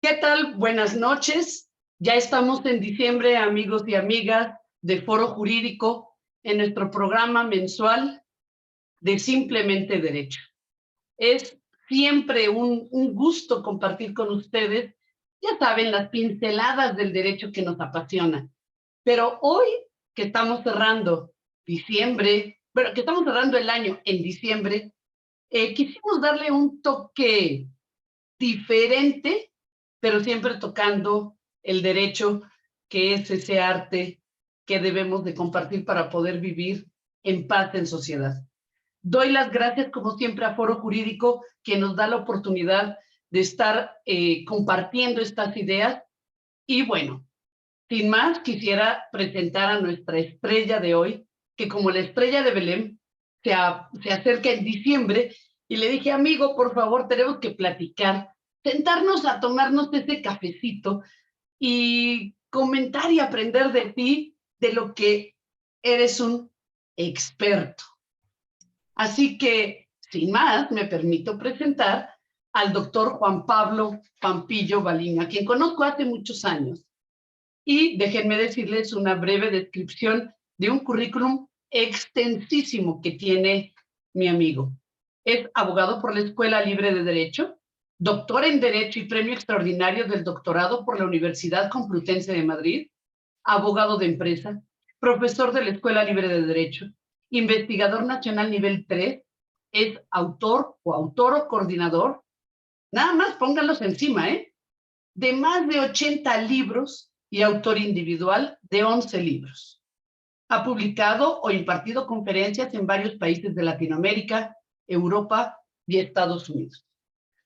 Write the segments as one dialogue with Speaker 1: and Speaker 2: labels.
Speaker 1: ¿Qué tal? Buenas noches. Ya estamos en diciembre, amigos y amigas de Foro Jurídico, en nuestro programa mensual de Simplemente Derecho. Es siempre un gusto compartir con ustedes, ya saben, las pinceladas del derecho que nos apasiona. Pero hoy que estamos cerrando diciembre, bueno, que estamos cerrando el año en diciembre, quisimos darle un toque diferente, pero siempre tocando el derecho, que es ese arte que debemos de compartir para poder vivir en paz en sociedad. Doy las gracias, como siempre, a Foro Jurídico, que nos da la oportunidad de estar compartiendo estas ideas. Y bueno, sin más, quisiera presentar a nuestra estrella de hoy, que como la estrella de Belén se acerca en diciembre, y le dije, amigo, por favor, tenemos que platicar, sentarnos a tomarnos ese cafecito y comentar y aprender de ti, de lo que eres un experto. Así que, sin más, me permito presentar al doctor Juan Pablo Pampillo Balín, a quien conozco hace muchos años. Y déjenme decirles una breve descripción de un currículum extensísimo que tiene mi amigo. Es abogado por la Escuela Libre de Derecho, doctor en Derecho y premio extraordinario del doctorado por la Universidad Complutense de Madrid, abogado de empresa, profesor de la Escuela Libre de Derecho, investigador nacional nivel 3, es autor o coordinador, nada más pónganlos encima, de más de 80 libros y autor individual de 11 libros. Ha publicado o impartido conferencias en varios países de Latinoamérica, Europa y Estados Unidos.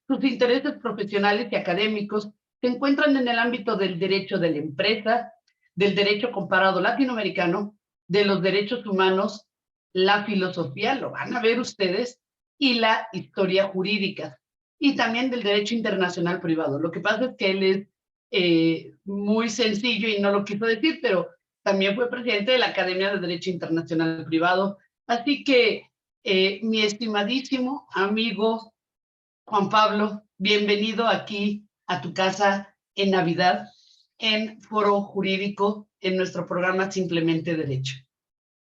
Speaker 1: Sus intereses profesionales y académicos se encuentran en el ámbito del derecho de la empresa, del derecho comparado latinoamericano, de los derechos humanos, la filosofía, lo van a ver ustedes, y la historia jurídica, y también del derecho internacional privado. Lo que pasa es que él es muy sencillo y no lo quiso decir, pero también fue presidente de la Academia de Derecho Internacional Privado. Así que, mi estimadísimo amigo Juan Pablo, bienvenido aquí a tu casa en Navidad, en Foro Jurídico, en nuestro programa Simplemente Derecho.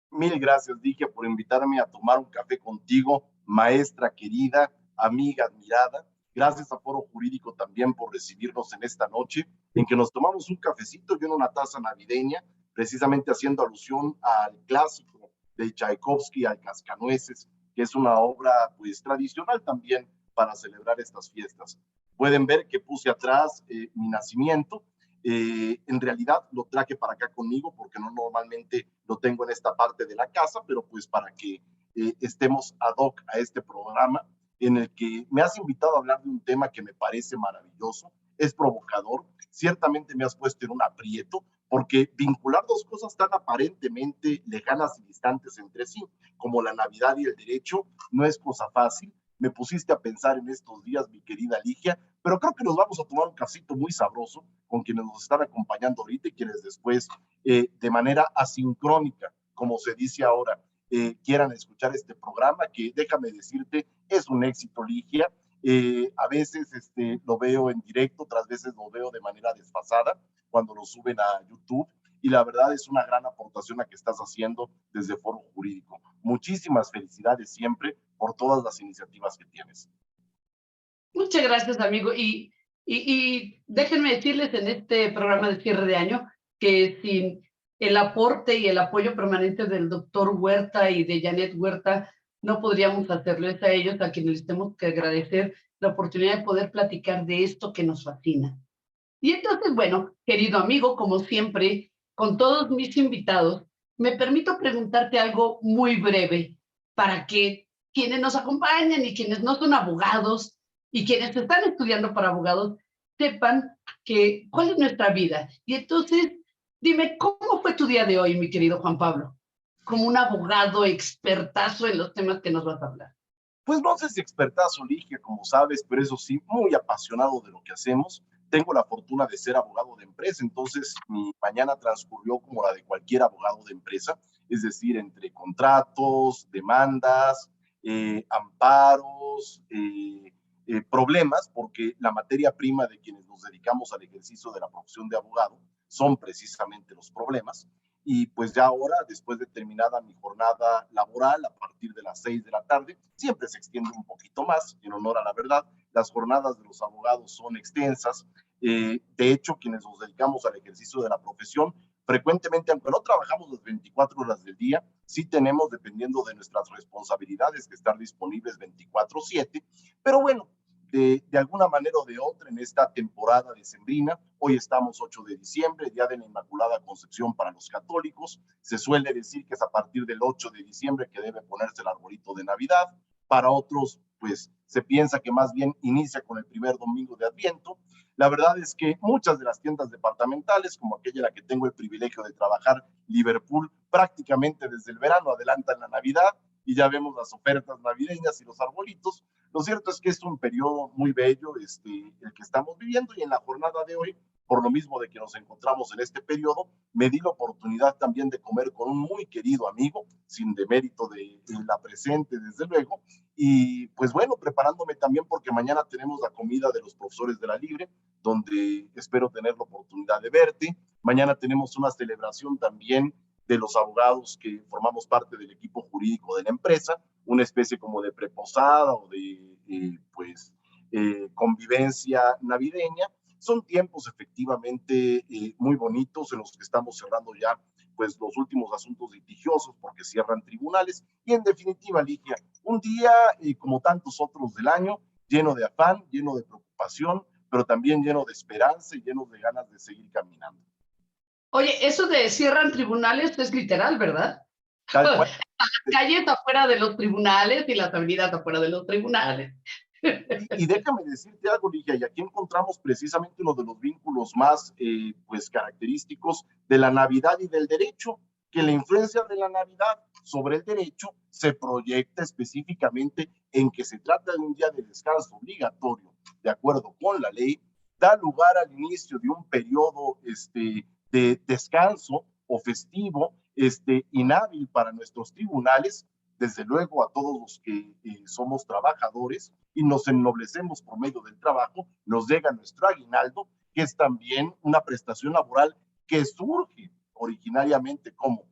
Speaker 2: Mil gracias, Ligia, por invitarme a tomar un café contigo, maestra querida, amiga admirada. Gracias a Foro Jurídico también por recibirnos en esta noche, en que nos tomamos un cafecito y una taza navideña, precisamente haciendo alusión al clásico de Tchaikovsky, al Cascanueces, que es una obra pues tradicional también para celebrar estas fiestas. Pueden ver que puse atrás mi nacimiento. En realidad lo traje para acá conmigo porque no normalmente lo tengo en esta parte de la casa, pero pues para que estemos ad hoc a este programa en el que me has invitado a hablar de un tema que me parece maravilloso, es provocador, ciertamente me has puesto en un aprieto, porque vincular dos cosas tan aparentemente lejanas y distantes entre sí, como la Navidad y el derecho, no es cosa fácil. Me pusiste a pensar en estos días, mi querida Ligia, pero creo que nos vamos a tomar un cafecito muy sabroso con quienes nos están acompañando ahorita y quienes después, de manera asincrónica, como se dice ahora, quieran escuchar este programa, que déjame decirte, es un éxito, Ligia. A veces lo veo en directo, otras veces lo veo de manera desfasada cuando lo suben a YouTube, y la verdad es una gran aportación la que estás haciendo desde Foro Jurídico. Muchísimas felicidades siempre por todas las iniciativas que tienes.
Speaker 1: Muchas gracias, amigo. Y déjenme decirles en este programa de cierre de año que sin el aporte y el apoyo permanente del doctor Huerta y de Janet Huerta, no podríamos hacerlo. Es a ellos a quienes les tenemos que agradecer la oportunidad de poder platicar de esto que nos fascina. Y entonces, bueno, querido amigo, como siempre, con todos mis invitados, me permito preguntarte algo muy breve para que quienes nos acompañan y quienes no son abogados y quienes están estudiando para abogados sepan que cuál es nuestra vida. Y entonces, dime, ¿cómo fue tu día de hoy, mi querido Juan Pablo? Como un abogado expertazo en los temas que nos vas a hablar.
Speaker 2: Pues no sé si expertazo, Ligia, como sabes, pero eso sí, muy apasionado de lo que hacemos. Tengo la fortuna de ser abogado de empresa, entonces mi mañana transcurrió como la de cualquier abogado de empresa, es decir, entre contratos, demandas, amparos, problemas, porque la materia prima de quienes nos dedicamos al ejercicio de la profesión de abogado son precisamente los problemas. Y pues ya ahora, después de terminada mi jornada laboral, a partir de las 6 de la tarde, siempre se extiende un poquito más, en honor a la verdad. Las jornadas de los abogados son extensas. De hecho, quienes nos dedicamos al ejercicio de la profesión, frecuentemente, aunque no trabajamos las 24 horas del día, sí tenemos, dependiendo de nuestras responsabilidades, que estar disponibles 24/7. Pero bueno, de alguna manera o de otra, en esta temporada decembrina, hoy estamos 8 de diciembre, Día de la Inmaculada Concepción para los católicos. Se suele decir que es a partir del 8 de diciembre que debe ponerse el arbolito de Navidad. Para otros, pues se piensa que más bien inicia con el primer domingo de Adviento. La verdad es que muchas de las tiendas departamentales, como aquella en la que tengo el privilegio de trabajar, Liverpool, prácticamente desde el verano adelantan la Navidad y ya vemos las ofertas navideñas y los arbolitos. Lo cierto es que es un periodo muy bello el que estamos viviendo, y en la jornada de hoy, por lo mismo de que nos encontramos en este periodo, me di la oportunidad también de comer con un muy querido amigo, sin demérito de la presente, desde luego, y pues bueno, preparándome también porque mañana tenemos la comida de los profesores de la Libre, donde espero tener la oportunidad de verte. Mañana tenemos una celebración también de los abogados que formamos parte del equipo jurídico de la empresa, una especie como de preposada o de convivencia navideña. Son tiempos efectivamente muy bonitos en los que estamos cerrando ya pues los últimos asuntos litigiosos porque cierran tribunales, y en definitiva, Ligia, un día como tantos otros del año, lleno de afán, lleno de preocupación, pero también lleno de esperanza y lleno de ganas de seguir caminando.
Speaker 1: Oye, eso de cierran tribunales es literal, ¿verdad?
Speaker 2: Tal cual.
Speaker 1: Las calles afuera de los tribunales y las avenidas afuera de los tribunales.
Speaker 2: Y déjame decirte algo, Ligia, y aquí encontramos precisamente uno de los vínculos más pues característicos de la Navidad y del derecho, que la influencia de la Navidad sobre el derecho se proyecta específicamente en que se trata de un día de descanso obligatorio, de acuerdo con la ley, da lugar al inicio de un periodo de descanso o festivo inhábil para nuestros tribunales, desde luego a todos los que somos trabajadores y nos ennoblecemos por medio del trabajo, nos llega nuestro aguinaldo, que es también una prestación laboral que surge originariamente como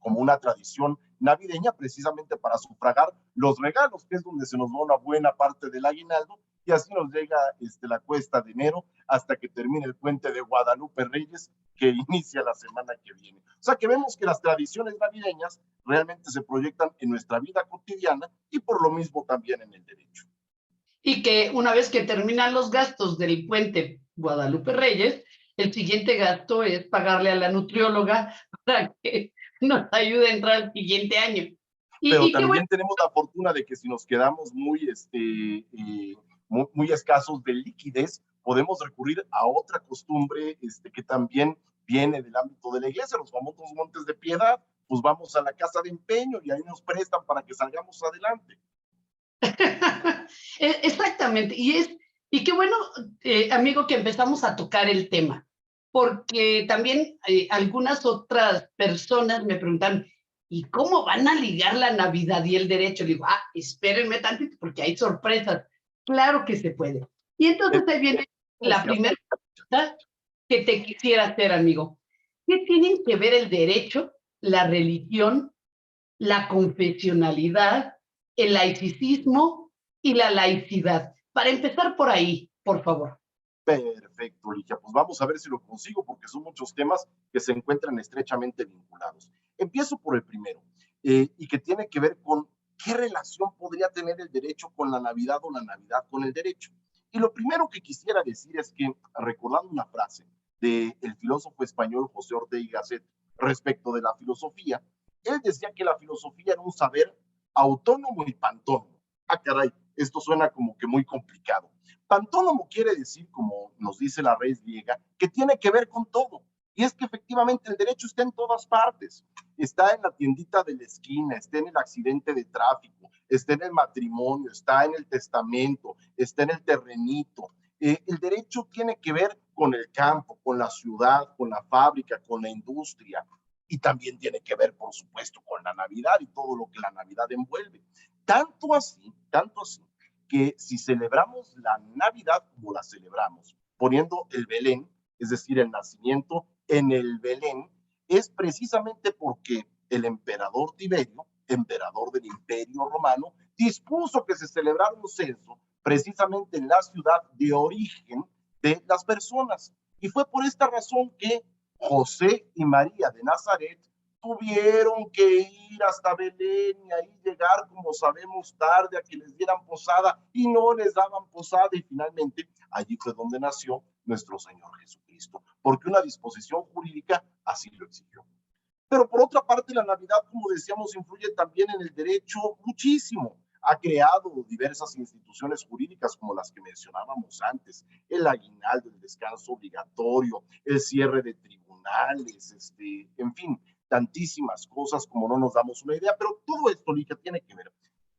Speaker 2: una tradición navideña, precisamente para sufragar los regalos, que es donde se nos da una buena parte del aguinaldo, y así nos llega la cuesta de enero hasta que termine el puente de Guadalupe Reyes, que inicia la semana que viene. O sea que vemos que las tradiciones navideñas realmente se proyectan en nuestra vida cotidiana y por lo mismo también en el derecho.
Speaker 1: Y que una vez que terminan los gastos del puente Guadalupe Reyes, el siguiente gasto es pagarle a la nutrióloga para que nos ayude a entrar al siguiente año.
Speaker 2: Pero
Speaker 1: y
Speaker 2: también
Speaker 1: bueno,
Speaker 2: tenemos la fortuna de que si nos quedamos muy escasos de liquidez, podemos recurrir a otra costumbre que también viene del ámbito de la iglesia, los famosos montes de piedad. Pues vamos a la casa de empeño y ahí nos prestan para que salgamos adelante.
Speaker 1: exactamente. Y qué bueno, amigo, que empezamos a tocar el tema, porque también algunas otras personas me preguntan, ¿y cómo van a ligar la Navidad y el derecho? Digo, espérenme tantito, porque hay sorpresas. Claro que se puede. Y entonces ahí viene la primera pregunta que te quisiera hacer, amigo. ¿Qué tienen que ver el derecho, la religión, la confesionalidad, el laicismo y la laicidad? Para empezar por ahí, por favor.
Speaker 2: Perfecto, Ligia. Pues vamos a ver si lo consigo porque son muchos temas que se encuentran estrechamente vinculados. Empiezo por el primero y que tiene que ver con qué relación podría tener el derecho con la Navidad o la Navidad con el derecho. Y lo primero que quisiera decir es que, recordando una frase del filósofo español José Ortega y Gasset respecto de la filosofía, él decía que la filosofía era un saber autónomo y pantónomo. Ah, caray, esto suena como que muy complicado. Pantónomo quiere decir, como nos dice la raíz griega, que tiene que ver con todo. Y es que efectivamente el derecho está en todas partes. Está en la tiendita de la esquina, está en el accidente de tráfico, está en el matrimonio, está en el testamento, está en el terrenito. El derecho tiene que ver con el campo, con la ciudad, con la fábrica, con la industria. Y también tiene que ver, por supuesto, con la Navidad y todo lo que la Navidad envuelve. Tanto así tanto así que si celebramos la Navidad como la celebramos, poniendo el Belén, es decir, el nacimiento en el Belén, es precisamente porque el emperador Tiberio, emperador del Imperio Romano, dispuso que se celebrara un censo precisamente en la ciudad de origen de las personas. Y fue por esta razón que José y María de Nazaret tuvieron que ir hasta Belén y ahí llegar, como sabemos, tarde a que les dieran posada y no les daban posada, y finalmente allí fue donde nació nuestro Señor Jesucristo, porque una disposición jurídica así lo exigió. Pero por otra parte, la Navidad, como decíamos, influye también en el derecho muchísimo. Ha creado diversas instituciones jurídicas como las que mencionábamos antes, el aguinaldo, el descanso obligatorio, el cierre de tribunales, en fin, tantísimas cosas como no nos damos una idea, pero todo esto, Ligia, tiene que ver,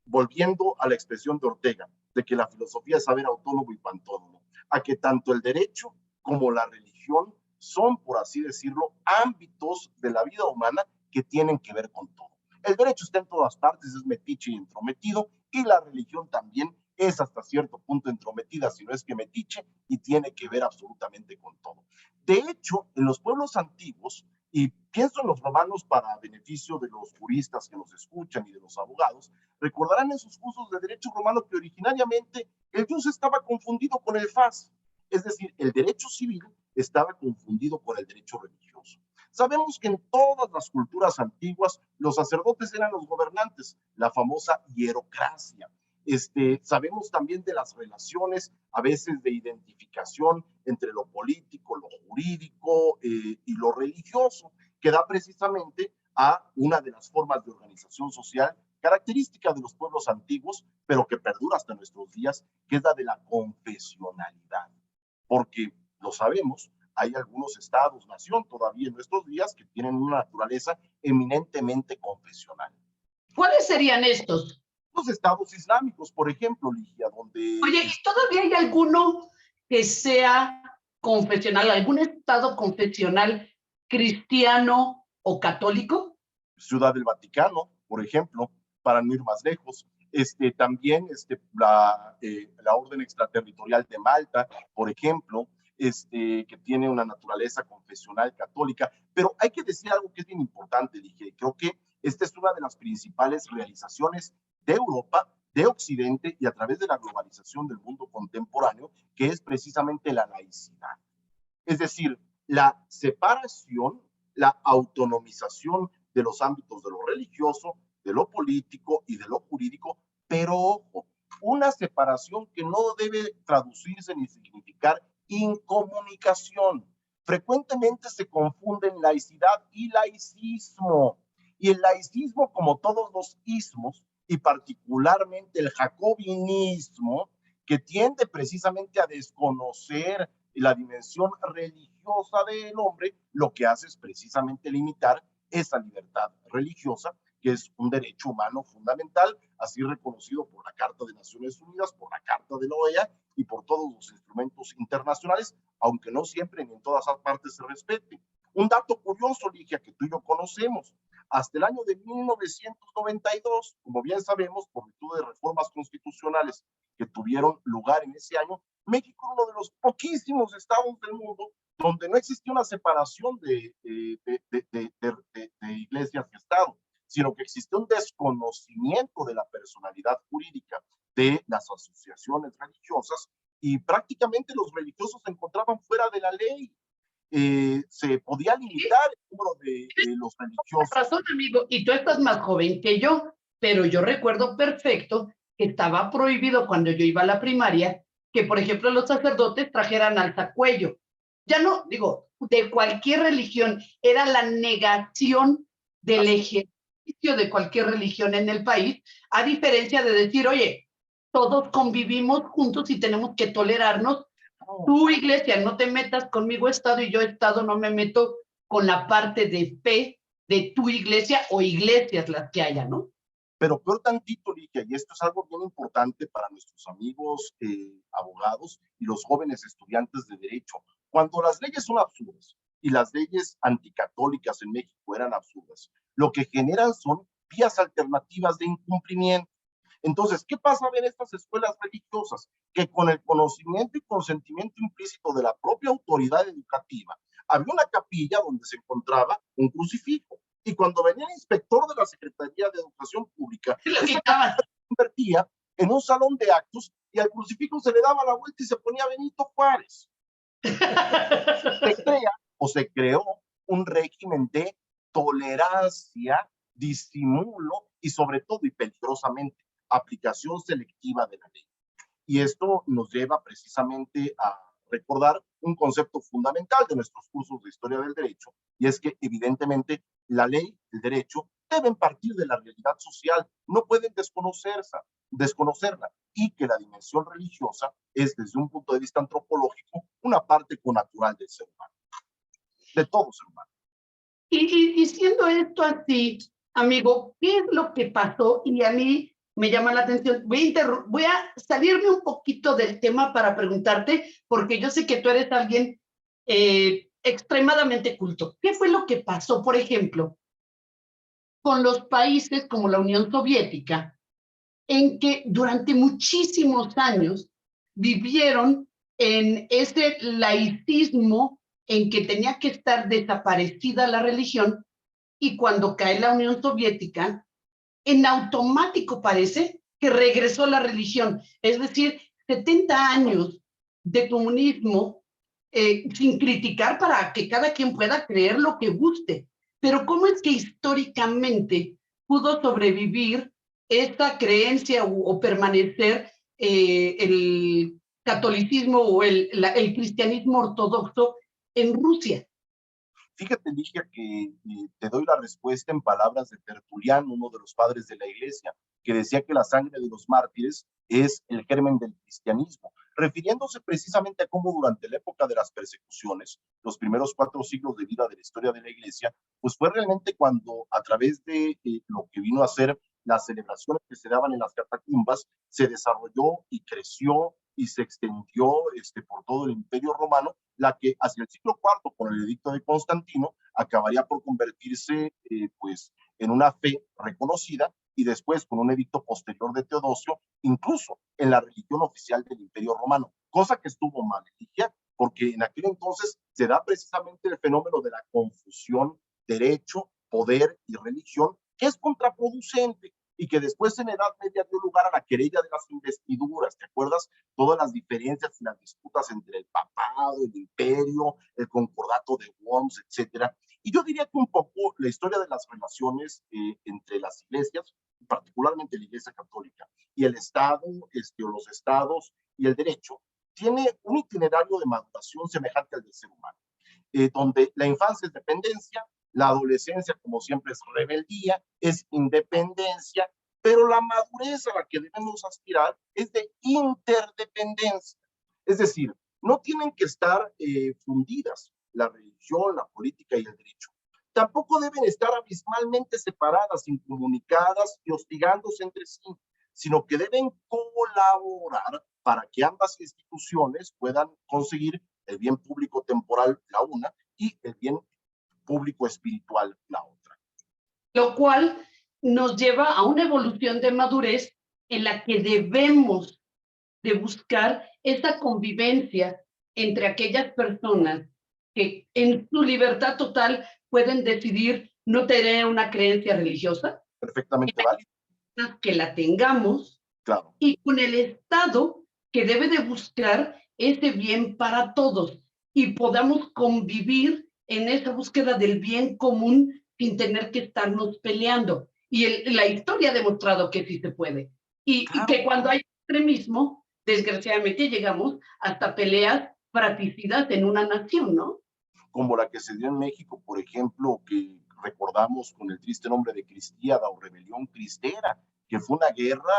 Speaker 2: volviendo a la expresión de Ortega, de que la filosofía es saber autónomo y pantónomo, a que tanto el derecho como la religión son, por así decirlo, ámbitos de la vida humana que tienen que ver con todo. El derecho está en todas partes, es metiche y entrometido, y la religión también es hasta cierto punto entrometida, si no es que metiche, y tiene que ver absolutamente con todo. De hecho, en los pueblos antiguos, y pienso en los romanos para beneficio de los juristas que nos escuchan y de los abogados, recordarán en sus cursos de derecho romano que originariamente el jus estaba confundido con el fas, es decir, el derecho civil estaba confundido con el derecho religioso. Sabemos que en todas las culturas antiguas los sacerdotes eran los gobernantes, la famosa hierocracia. Sabemos también de las relaciones, a veces de identificación entre lo político, lo jurídico y lo religioso, que da precisamente a una de las formas de organización social característica de los pueblos antiguos, pero que perdura hasta nuestros días, que es la de la confesionalidad. Porque lo sabemos, hay algunos estados, nación todavía en nuestros días que tienen una naturaleza eminentemente confesional.
Speaker 1: ¿Cuáles serían estos?
Speaker 2: Los estados islámicos, por ejemplo, Ligia, donde...
Speaker 1: Oye, ¿y todavía hay alguno que sea confesional, algún estado confesional cristiano o católico?
Speaker 2: Ciudad del Vaticano, por ejemplo, para no ir más lejos. También la Orden Extraterritorial de Malta, por ejemplo, que tiene una naturaleza confesional católica. Pero hay que decir algo que es bien importante, dije, creo que esta es una de las principales realizaciones de Europa, de Occidente y a través de la globalización del mundo contemporáneo, que es precisamente la laicidad. Es decir, la separación, la autonomización de los ámbitos de lo religioso, de lo político y de lo jurídico, pero ojo, una separación que no debe traducirse ni significar incomunicación. Frecuentemente se confunden laicidad y laicismo. Y el laicismo, como todos los ismos, y particularmente el jacobinismo, que tiende precisamente a desconocer la dimensión religiosa del hombre, lo que hace es precisamente limitar esa libertad religiosa, que es un derecho humano fundamental, así reconocido por la Carta de Naciones Unidas, por la Carta de la OEA y por todos los instrumentos internacionales, aunque no siempre ni en todas partes se respete. Un dato curioso, Ligia, que tú y yo conocemos, hasta el año de 1992, como bien sabemos, por virtud de reformas constitucionales que tuvieron lugar en ese año, México es uno de los poquísimos estados del mundo donde no existía una separación de iglesias y Estado, sino que existía un desconocimiento de la personalidad jurídica de las asociaciones religiosas y prácticamente los religiosos se encontraban fuera de la ley. Se podía limitar el número de los religiosos.
Speaker 1: Tienes razón, amigo, y tú estás más joven que yo, pero yo recuerdo perfecto que estaba prohibido cuando yo iba a la primaria que, por ejemplo, los sacerdotes trajeran alzacuello. Ya no, digo, de cualquier religión, era la negación del ejercicio de cualquier religión en el país, a diferencia de decir, oye, todos convivimos juntos y tenemos que tolerarnos. Tu iglesia, no te metas conmigo, Estado, y yo, Estado, no me meto con la parte de fe de tu iglesia o iglesias las que haya, ¿no?
Speaker 2: Pero peor tantito, Ligia, y esto es algo bien importante para nuestros amigos abogados y los jóvenes estudiantes de Derecho. Cuando las leyes son absurdas, y las leyes anticatólicas en México eran absurdas, lo que generan son vías alternativas de incumplimiento. Entonces, ¿qué pasaba en estas escuelas religiosas? Que con el conocimiento y consentimiento implícito de la propia autoridad educativa, había una capilla donde se encontraba un crucifijo. Y cuando venía el inspector de la Secretaría de Educación Pública, esa capilla se convertía en un salón de actos y al crucifijo se le daba la vuelta y se ponía Benito Juárez. Se crea o se creó un régimen de tolerancia, disimulo y sobre todo y peligrosamente aplicación selectiva de la ley. Y esto nos lleva precisamente a recordar un concepto fundamental de nuestros cursos de historia del derecho, y es que evidentemente la ley, el derecho, deben partir de la realidad social, no pueden desconocerla, y que la dimensión religiosa es, desde un punto de vista antropológico, una parte connatural del ser humano, de todo ser humano.
Speaker 1: Y siendo esto así, amigo, ¿qué es lo que pasó? Y a mí me llama la atención. Voy a salirme un poquito del tema para preguntarte, porque yo sé que tú eres alguien extremadamente culto. ¿Qué fue lo que pasó, por ejemplo, con los países como la Unión Soviética, en que durante muchísimos años vivieron en ese laicismo en que tenía que estar desaparecida la religión, y cuando cae la Unión Soviética, en automático parece que regresó la religión? Es decir, 70 años de comunismo sin criticar para que cada quien pueda creer lo que guste. Pero ¿cómo es que históricamente pudo sobrevivir esta creencia o permanecer el catolicismo o el cristianismo ortodoxo en Rusia?
Speaker 2: Fíjate, Ligia, que te doy la respuesta en palabras de Tertuliano, uno de los padres de la iglesia, que decía que la sangre de los mártires es el germen del cristianismo, refiriéndose precisamente a cómo durante la época de las persecuciones, los primeros 4 siglos de vida de la historia de la iglesia, pues fue realmente cuando a través de lo que vino a ser las celebraciones que se daban en las catacumbas, se desarrolló y creció y se extendió por todo el Imperio Romano, la que hacia el siglo IV, con el edicto de Constantino, acabaría por convertirse pues, en una fe reconocida, y después con un edicto posterior de Teodosio, incluso en la religión oficial del Imperio Romano, cosa que estuvo mal, porque en aquel entonces se da precisamente el fenómeno de la confusión derecho, poder y religión, que es contraproducente y que después en Edad Media dio lugar a la querella de las investiduras. ¿Te acuerdas? Todas las diferencias y las disputas entre el papado, el imperio, el concordato de Worms, etcétera. Y yo diría que un poco la historia de las relaciones entre las iglesias, particularmente la Iglesia Católica, y el Estado, o los estados y el derecho, tiene un itinerario de maduración semejante al del ser humano, donde la infancia es dependencia, la adolescencia, como siempre, es rebeldía, es independencia, pero la madurez a la que debemos aspirar es de interdependencia. Es decir, no tienen que estar fundidas la religión, la política y el derecho. Tampoco deben estar abismalmente separadas, incomunicadas y hostigándose entre sí, sino que deben colaborar para que ambas instituciones puedan conseguir el bien público temporal la una y el bien público espiritual la otra.
Speaker 1: Lo cual nos lleva a una evolución de madurez en la que debemos de buscar esa convivencia entre aquellas personas que en su libertad total pueden decidir no tener una creencia religiosa.
Speaker 2: Perfectamente válido.
Speaker 1: Que la tengamos,
Speaker 2: claro.
Speaker 1: Y con el Estado que debe de buscar ese bien para todos y podamos convivir en esa búsqueda del bien común sin tener que estarnos peleando. Y la historia ha demostrado que sí se puede. Y que cuando hay extremismo, desgraciadamente llegamos hasta peleas fratricidas en una nación, ¿no?
Speaker 2: Como la que se dio en México, por ejemplo, que recordamos con el triste nombre de Cristiada o Rebelión Cristera, que fue una guerra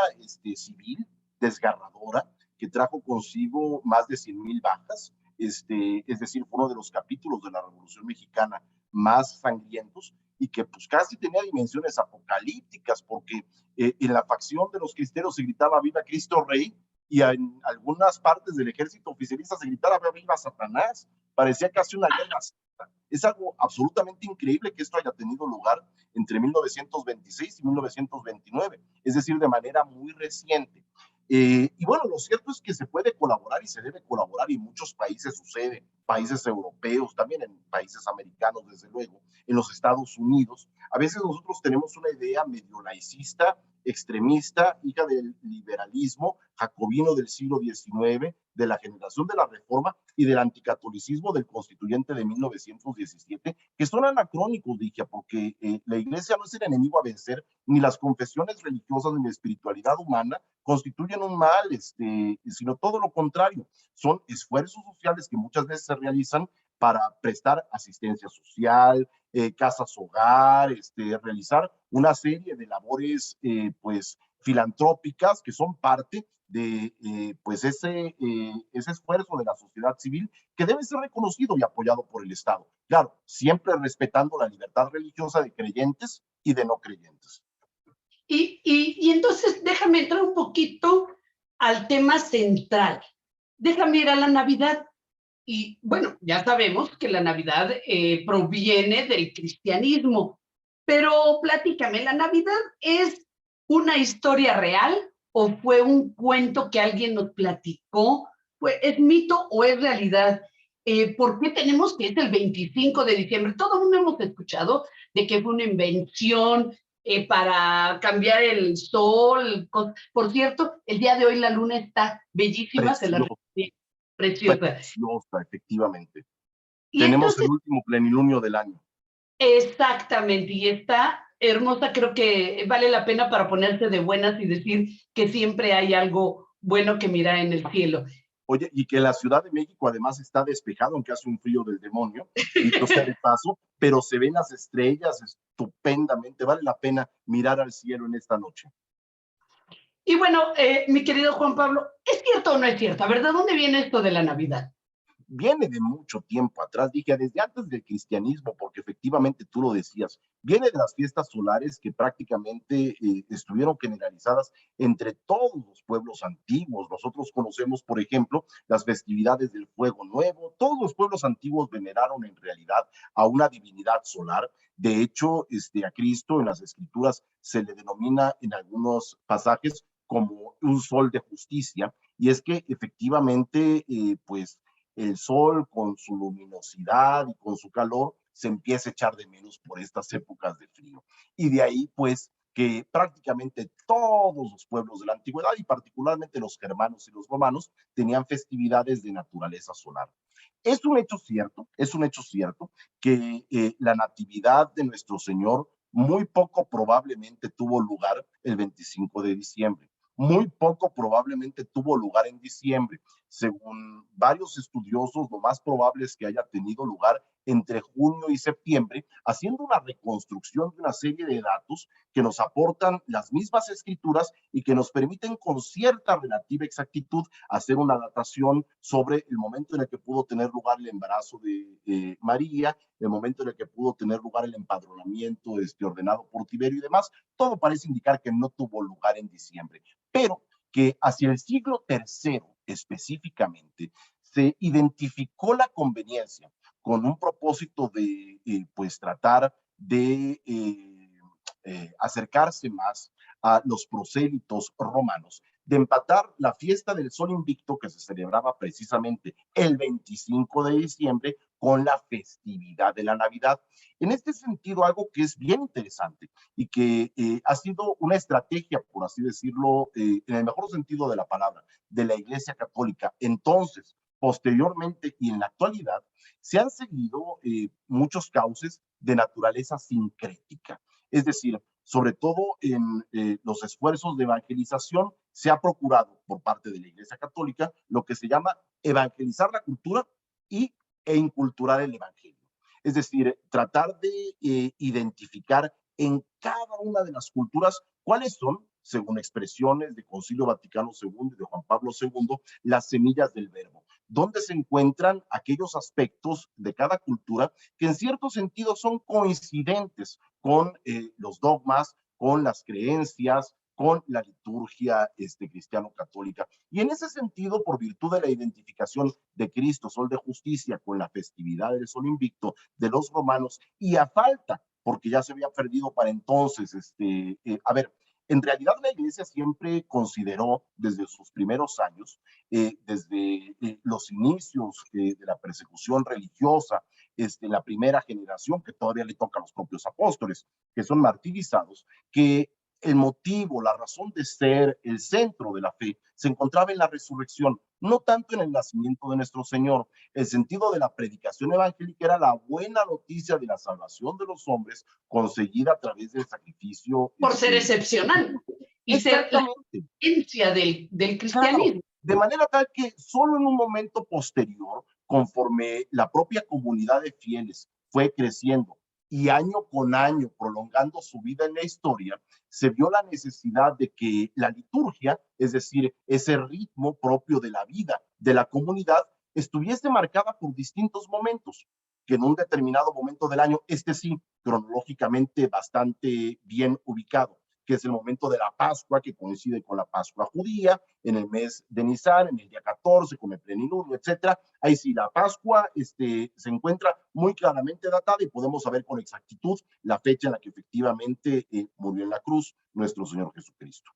Speaker 2: civil desgarradora que trajo consigo más de 100,000 bajas, es decir, fue uno de los capítulos de la Revolución Mexicana más sangrientos y que pues casi tenía dimensiones apocalípticas, porque en la facción de los cristeros se gritaba "Viva Cristo Rey", y en algunas partes del ejército oficialista se gritaba viva Satanás, parecía casi una guerra santa. Es algo absolutamente increíble que esto haya tenido lugar entre 1926 y 1929, es decir, de manera muy reciente. Y bueno, lo cierto es que se puede colaborar y se debe colaborar, y en muchos países sucede, países europeos, también en países americanos, desde luego, en los Estados Unidos. A veces nosotros tenemos una idea medio laicista, extremista, hija del liberalismo jacobino del siglo XIX, de la generación de la Reforma y del anticatolicismo del constituyente de 1917, que son anacrónicos, dije, porque la iglesia no es el enemigo a vencer, ni las confesiones religiosas ni la espiritualidad humana constituyen un mal, sino todo lo contrario. Son esfuerzos sociales que muchas veces se realizan para prestar asistencia social, casas hogar, realizar una serie de labores pues filantrópicas que son parte de pues ese esfuerzo de la sociedad civil que debe ser reconocido y apoyado por el Estado. Claro, siempre respetando la libertad religiosa de creyentes y de no creyentes.
Speaker 1: Y entonces déjame entrar un poquito al tema central. Déjame ir a la Navidad. Y bueno, ya sabemos que la Navidad proviene del cristianismo, pero platícame, ¿la Navidad es una historia real o fue un cuento que alguien nos platicó? ¿Es mito o es realidad? ¿Por qué tenemos que es el 25 de diciembre? Todo el mundo hemos escuchado de que fue una invención para cambiar el sol. Por cierto, el día de hoy la luna está bellísima, se la
Speaker 2: Precioso,
Speaker 1: preciosa.
Speaker 2: preciosa, efectivamente.
Speaker 1: Y
Speaker 2: Tenemos el
Speaker 1: entonces,
Speaker 2: último plenilunio del año.
Speaker 1: exactamente, y está hermosa, creo que vale la pena para ponerse de buenas y decir que siempre hay algo bueno que mirar en el cielo.
Speaker 2: Oye, y que la Ciudad de México además está despejado, aunque hace un frío del demonio, dicho sea de paso, pero se ven las estrellas estupendamente, vale la pena mirar al cielo en esta noche.
Speaker 1: Y bueno, mi querido Juan Pablo, ¿es cierto o no es cierto? A ver, ¿de dónde viene esto de la Navidad?
Speaker 2: Viene de mucho tiempo atrás, dije, desde antes del cristianismo, porque efectivamente tú lo decías, viene de las fiestas solares que prácticamente estuvieron generalizadas entre todos los pueblos antiguos. Nosotros conocemos, por ejemplo, las festividades del Fuego Nuevo. Todos los pueblos antiguos veneraron en realidad a una divinidad solar. De hecho, a Cristo en las escrituras se le denomina en algunos pasajes como un sol de justicia, y es que efectivamente, pues, el sol con su luminosidad y con su calor se empieza a echar de menos por estas épocas de frío. Y de ahí, pues, que prácticamente todos los pueblos de la antigüedad, y particularmente los germanos y los romanos, tenían festividades de naturaleza solar. Es un hecho cierto que la natividad de nuestro Señor muy poco probablemente tuvo lugar el 25 de diciembre. Muy poco probablemente tuvo lugar en diciembre. Según varios estudiosos, lo más probable es que haya tenido lugar entre junio y septiembre, haciendo una reconstrucción de una serie de datos que nos aportan las mismas escrituras y que nos permiten con cierta relativa exactitud hacer una datación sobre el momento en el que pudo tener lugar el embarazo de María, el momento en el que pudo tener lugar el empadronamiento ordenado por Tiberio y demás. Todo parece indicar que no tuvo lugar en diciembre, pero que hacia el siglo III específicamente se identificó la conveniencia con un propósito de pues tratar de acercarse más a los prosélitos romanos, de empatar la fiesta del Sol Invicto que se celebraba precisamente el 25 de diciembre con la festividad de la Navidad. En este sentido, algo que es bien interesante y que ha sido una estrategia, por así decirlo, en el mejor sentido de la palabra, de la Iglesia Católica. Entonces, posteriormente y en la actualidad, se han seguido muchos cauces de naturaleza sincrética. Es decir, sobre todo en los esfuerzos de evangelización, se ha procurado por parte de la Iglesia Católica lo que se llama evangelizar la cultura e inculturar el evangelio. Es decir, tratar de identificar en cada una de las culturas cuáles son, según expresiones de Concilio Vaticano II y de Juan Pablo II, las semillas del verbo. ¿Dónde se encuentran aquellos aspectos de cada cultura que en cierto sentido son coincidentes con los dogmas, con las creencias, con la liturgia cristiano-católica. Y en ese sentido, por virtud de la identificación de Cristo, Sol de Justicia, con la festividad del Sol Invicto de los romanos, y a falta, porque ya se había perdido para entonces, en realidad la Iglesia siempre consideró desde sus primeros años, desde los inicios de la persecución religiosa, la primera generación que todavía le toca a los propios apóstoles, que son martirizados, que el motivo, la razón de ser, el centro de la fe, se encontraba en la resurrección, no tanto en el nacimiento de nuestro Señor. El sentido de la predicación evangélica era la buena noticia de la salvación de los hombres conseguida a través del sacrificio.
Speaker 1: Por ser excepcional y ser la esencia del cristianismo.
Speaker 2: Claro, de manera tal que solo en un momento posterior, conforme la propia comunidad de fieles fue creciendo y año con año prolongando su vida en la historia, se vio la necesidad de que la liturgia, es decir, ese ritmo propio de la vida de la comunidad, estuviese marcada por distintos momentos, que en un determinado momento del año, sí, cronológicamente bastante bien ubicado, que es el momento de la Pascua, que coincide con la Pascua judía, en el mes de Nisan, en el día 14, con el plenilunio, etcétera. Ahí sí, la Pascua se encuentra muy claramente datada y podemos saber con exactitud la fecha en la que efectivamente murió en la cruz nuestro Señor Jesucristo.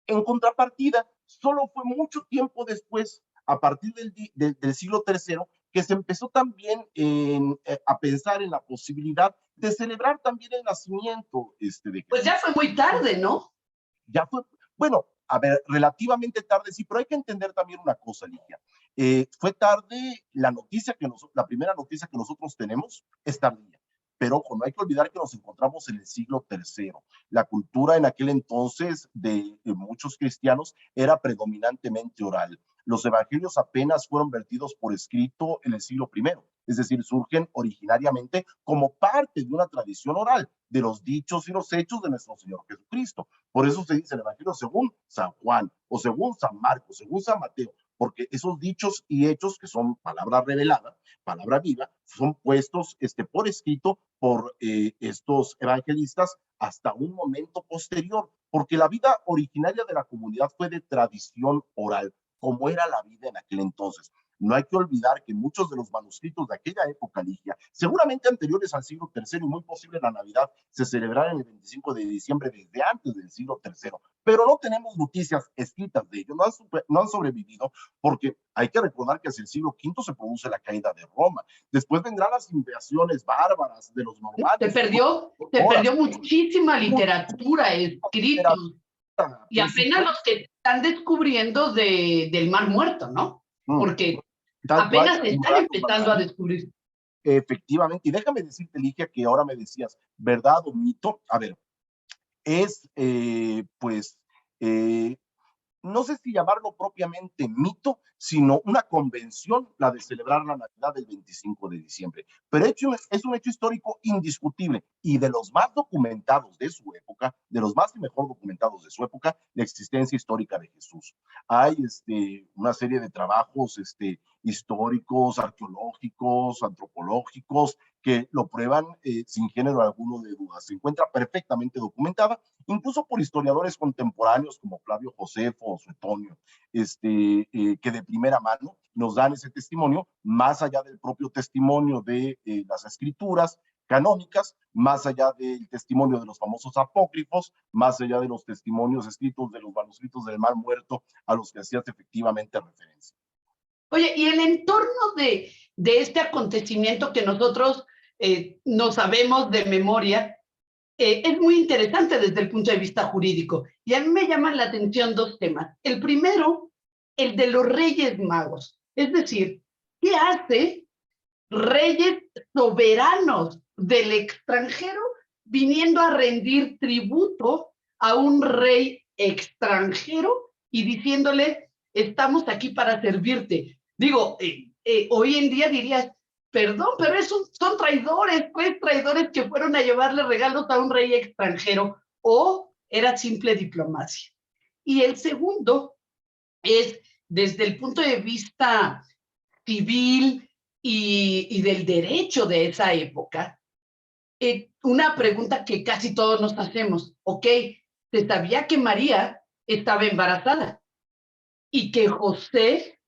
Speaker 2: En contrapartida, solo fue mucho tiempo después, a partir del siglo III, que se empezó también a pensar en la posibilidad de celebrar también el nacimiento de Jesús.
Speaker 1: Pues ya fue muy tarde, ¿no?
Speaker 2: Ya fue, bueno, a ver, relativamente tarde, sí, pero hay que entender también una cosa, Ligia. Fue tarde, la primera noticia que nosotros tenemos es tardía. Pero ojo, no hay que olvidar que nos encontramos en el siglo III. La cultura en aquel entonces de muchos cristianos era predominantemente oral. Los evangelios apenas fueron vertidos por escrito en el siglo I, es decir, surgen originariamente como parte de una tradición oral de los dichos y los hechos de nuestro Señor Jesucristo. Por eso se dice el evangelio según San Juan, o según San Marcos, según San Mateo, porque esos dichos y hechos, que son palabra revelada, palabra viva, son puestos por escrito por estos evangelistas hasta un momento posterior, porque la vida originaria de la comunidad fue de tradición oral, como era la vida en aquel entonces. No hay que olvidar que muchos de los manuscritos de aquella época, Ligia, seguramente anteriores al siglo III y muy posible la Navidad, se celebraron el 25 de diciembre desde antes del siglo III, pero no tenemos noticias escritas de ellos, no han sobrevivido, porque hay que recordar que hacia el siglo V se produce la caída de Roma. Después vendrán las invasiones bárbaras de los normandos.
Speaker 1: Se perdió muchísima literatura, escritos, y apenas los que están descubriendo del Mar Muerto, ¿no? Porque apenas se están empezando a descubrir.
Speaker 2: Efectivamente, y déjame decirte, Ligia, que ahora me decías, ¿verdad o mito? A ver, es no sé si llamarlo propiamente mito, sino una convención, la de celebrar la Navidad del 25 de diciembre. Pero es un hecho histórico indiscutible y de los más documentados de su época, de los más y mejor documentados de su época, la existencia histórica de Jesús. Hay una serie de trabajos históricos, arqueológicos, antropológicos, que lo prueban sin género alguno de dudas. Se encuentra perfectamente documentada, incluso por historiadores contemporáneos como Flavio Josefo o Suetonio, que de primera mano nos dan ese testimonio, más allá del propio testimonio de las escrituras canónicas, más allá del testimonio de los famosos apócrifos, más allá de los testimonios escritos de los manuscritos del Mar Muerto a los que hacías efectivamente referencia.
Speaker 1: Oye, y el entorno de este acontecimiento que nosotros no sabemos de memoria, es muy interesante desde el punto de vista jurídico. Y a mí me llaman la atención dos temas. El primero, el de los Reyes Magos. Es decir, ¿qué hace reyes soberanos del extranjero viniendo a rendir tributo a un rey extranjero y diciéndole, estamos aquí para servirte? Digo, hoy en día dirías, perdón, pero son traidores, pues traidores que fueron a llevarle regalos a un rey extranjero, o era simple diplomacia. Y el segundo es desde el punto de vista civil y del derecho de esa época, una pregunta que casi todos nos hacemos, ok, se sabía que María estaba embarazada y que José,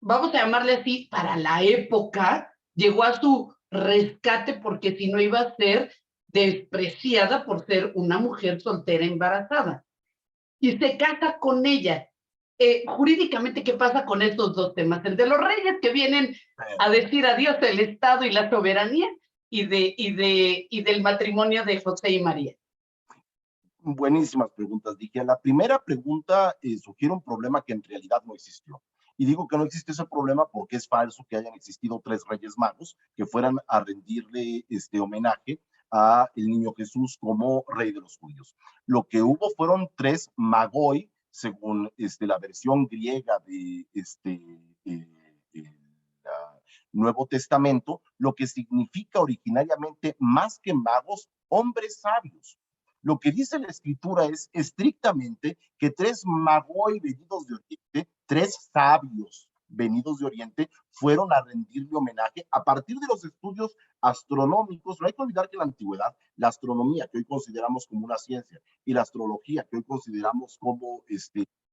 Speaker 1: vamos a llamarle así, para la época, llegó a su rescate porque si no iba a ser despreciada por ser una mujer soltera embarazada. Y se casa con ella. Jurídicamente, ¿qué pasa con estos dos temas? El de los reyes que vienen a decir adiós el Estado y la soberanía y del matrimonio de José y María.
Speaker 2: Buenísimas preguntas, dije. La primera pregunta sugiere un problema que en realidad no existió. Y digo que no existe ese problema porque es falso que hayan existido tres reyes magos que fueran a rendirle homenaje a el niño Jesús como rey de los judíos. Lo que hubo fueron tres magoi, según la versión griega de Nuevo Testamento, lo que significa originariamente más que magos, hombres sabios. Lo que dice la escritura es estrictamente que tres magoi venidos de Oriente, tres sabios venidos de Oriente, fueron a rendirle homenaje a partir de los estudios astronómicos. No hay que olvidar que en la antigüedad, la astronomía, que hoy consideramos como una ciencia, y la astrología, que hoy consideramos como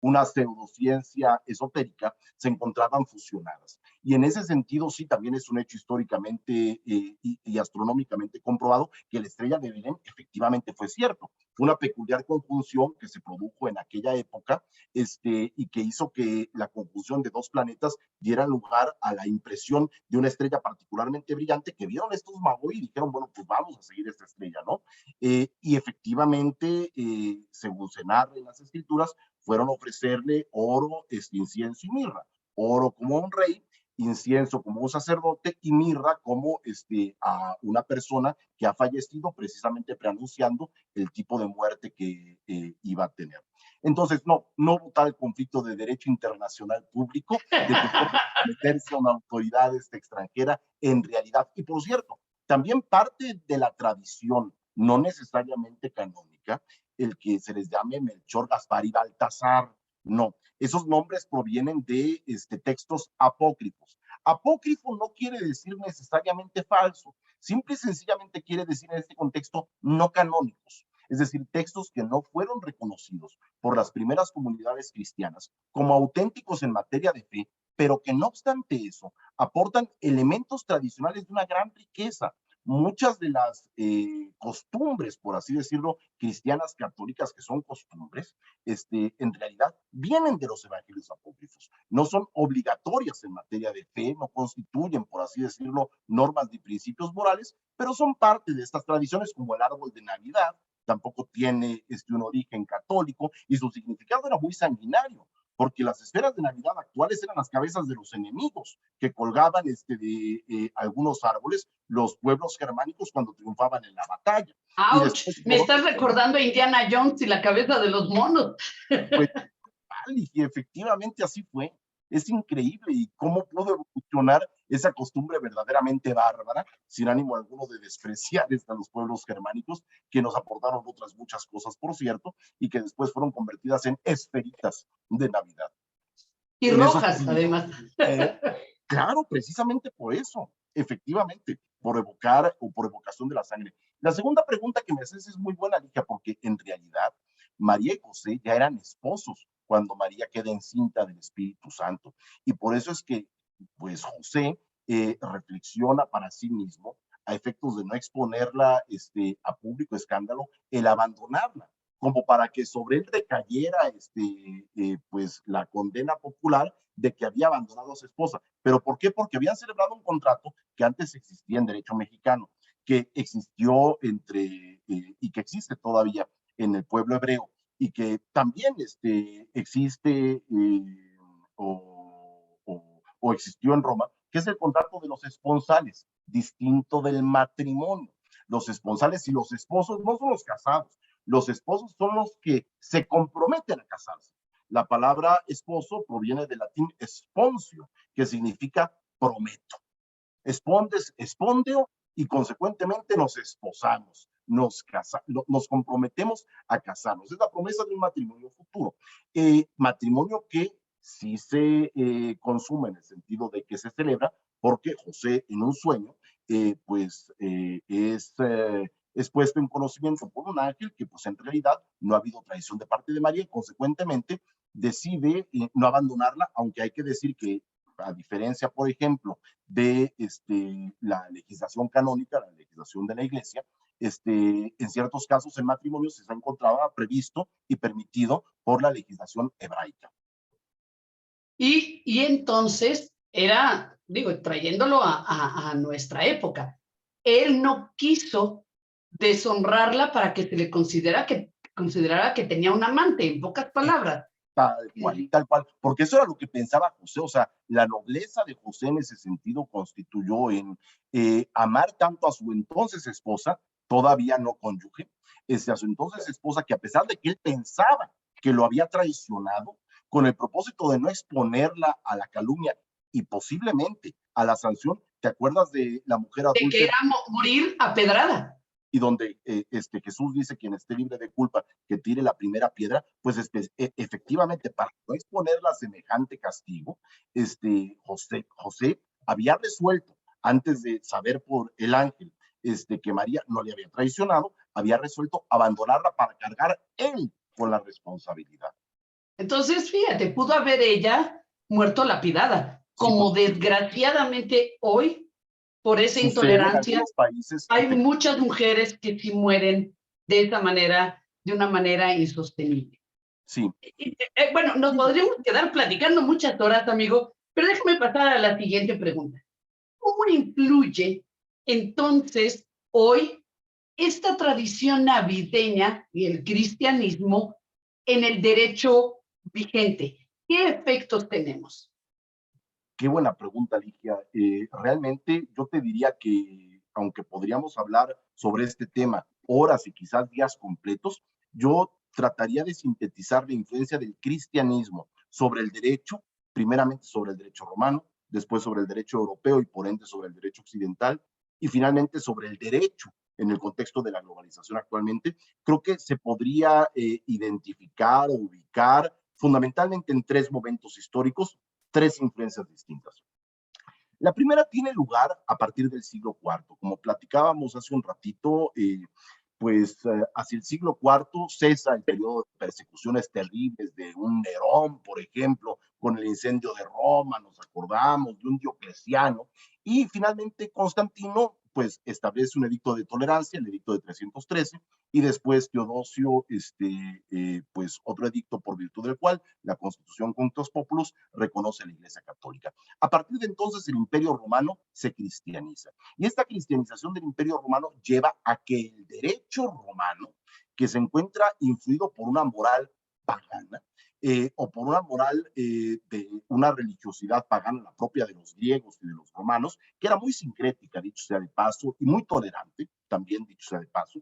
Speaker 2: una pseudociencia esotérica, se encontraban fusionadas. Y en ese sentido, sí, también es un hecho históricamente y astronómicamente comprobado que la estrella de Belén efectivamente fue cierto. Fue una peculiar conjunción que se produjo en aquella época y que hizo que la conjunción de dos planetas diera lugar a la impresión de una estrella particularmente brillante que vieron estos magos y dijeron, bueno, pues vamos a seguir esta estrella, ¿no? Y efectivamente, según se narra en las escrituras, fueron a ofrecerle oro, incienso y mirra. Oro como un rey, incienso como un sacerdote y mirra como a una persona que ha fallecido, precisamente preanunciando el tipo de muerte que iba a tener. Entonces, no hubo tal conflicto de derecho internacional público de que meterse a una autoridad extranjera en realidad. Y por cierto, también parte de la tradición, no necesariamente canónica, el que se les llame Melchor, Gaspar y Baltasar. No, esos nombres provienen de textos apócrifos. Apócrifo no quiere decir necesariamente falso, simple y sencillamente quiere decir en este contexto no canónicos, es decir, textos que no fueron reconocidos por las primeras comunidades cristianas como auténticos en materia de fe, pero que no obstante eso aportan elementos tradicionales de una gran riqueza. Muchas de las costumbres, por así decirlo, cristianas católicas, que son costumbres, en realidad vienen de los evangelios apócrifos. No son obligatorias en materia de fe, no constituyen, por así decirlo, normas ni principios morales, pero son parte de estas tradiciones, como el árbol de Navidad. Tampoco tiene un origen católico y su significado era muy sanguinario, porque las esferas de Navidad actuales eran las cabezas de los enemigos que colgaban de algunos árboles los pueblos germánicos cuando triunfaban en la batalla.
Speaker 1: ¡Auch! Me estás recordando a Indiana Jones y la cabeza de los monos.
Speaker 2: Pues, y efectivamente así fue. Es increíble y cómo pudo evolucionar esa costumbre verdaderamente bárbara, sin ánimo alguno de despreciar a los pueblos germánicos, que nos aportaron otras muchas cosas, por cierto, y que después fueron convertidas en esferitas de Navidad.
Speaker 1: Y en rojas, eso, además.
Speaker 2: Claro, precisamente por eso, efectivamente, por evocar o por evocación de la sangre. La segunda pregunta que me haces es muy buena, Ligia, porque en realidad María y José ya eran esposos cuando María queda encinta del Espíritu Santo. Y por eso es que, pues, José reflexiona para sí mismo, a efectos de no exponerla a público escándalo, el abandonarla, como para que sobre él recayera pues, la condena popular de que había abandonado a su esposa. ¿Pero por qué? Porque habían celebrado un contrato que antes existía en derecho mexicano, que existió y que existe todavía en el pueblo hebreo, y que también existe o existió en Roma, que es el contrato de los esponsales, distinto del matrimonio. Los esponsales y los esposos no son los casados, los esposos son los que se comprometen a casarse. La palabra esposo proviene del latín esponsio, que significa prometo. Espondeo, y consecuentemente nos esposamos, nos comprometemos a casarnos. Es la promesa de un matrimonio futuro. Matrimonio que sí se consume en el sentido de que se celebra, porque José en un sueño, pues es es puesto en conocimiento por un ángel que pues en realidad no ha habido traición de parte de María y consecuentemente decide no abandonarla, aunque hay que decir que a diferencia, por ejemplo, de la legislación canónica, la legislación de la iglesia, en ciertos casos el matrimonio se encontraba previsto y permitido por la legislación hebraica.
Speaker 1: Y entonces era, digo, trayéndolo a nuestra época, él no quiso deshonrarla para que se le considerara que tenía un amante, en pocas palabras.
Speaker 2: Tal cual, porque eso era lo que pensaba José, o sea, la nobleza de José en ese sentido constituyó en amar tanto a su entonces esposa, todavía no cónyuge, a su entonces esposa, que a pesar de que él pensaba que lo había traicionado, con el propósito de no exponerla a la calumnia y posiblemente a la sanción. ¿Te acuerdas de la mujer adúltera?
Speaker 1: De que era morir a pedrada.
Speaker 2: Y donde Jesús dice quien esté libre de culpa que tire la primera piedra, pues efectivamente para no exponerla a semejante castigo, José había resuelto, antes de saber por el ángel que María no le había traicionado, había resuelto abandonarla para cargar él con la responsabilidad.
Speaker 1: Entonces, fíjate, pudo haber ella muerto lapidada, como
Speaker 2: Sí,
Speaker 1: desgraciadamente hoy, por esa
Speaker 2: sucede
Speaker 1: intolerancia,
Speaker 2: en algunos países.
Speaker 1: hay muchas mujeres que sí mueren de esa manera, de una manera insostenible.
Speaker 2: Sí.
Speaker 1: Bueno, nos podríamos quedar platicando muchas horas, amigo, pero déjame pasar a la siguiente pregunta. ¿Cómo influye entonces hoy esta tradición navideña y el cristianismo en el derecho vigente? ¿Qué efectos tenemos?
Speaker 2: Qué buena pregunta, Ligia. Realmente yo te diría que, aunque podríamos hablar sobre este tema horas y quizás días completos, yo trataría de sintetizar la influencia del cristianismo sobre el derecho, primeramente sobre el derecho romano, después sobre el derecho europeo y por ende sobre el derecho occidental, y finalmente sobre el derecho en el contexto de la globalización actualmente. Creo que se podría identificar o ubicar fundamentalmente en tres momentos históricos, tres influencias distintas. La primera tiene lugar a partir del siglo IV. Como platicábamos hace un ratito, hacia el siglo IV cesa el periodo de persecuciones terribles de un Nerón, por ejemplo, con el incendio de Roma, nos acordamos, de un Diocleciano, y finalmente Constantino pues establece un edicto de tolerancia, el edicto de 313, y después Teodosio, pues otro edicto por virtud del cual la Constitución Cunctus Populus reconoce a la Iglesia Católica. A partir de entonces el Imperio Romano se cristianiza, y esta cristianización del Imperio Romano lleva a que el derecho romano, que se encuentra influido por una moral pagana, o por una moral de una religiosidad pagana, la propia de los griegos y de los romanos, que era muy sincrética, dicho sea de paso, y muy tolerante, también dicho sea de paso,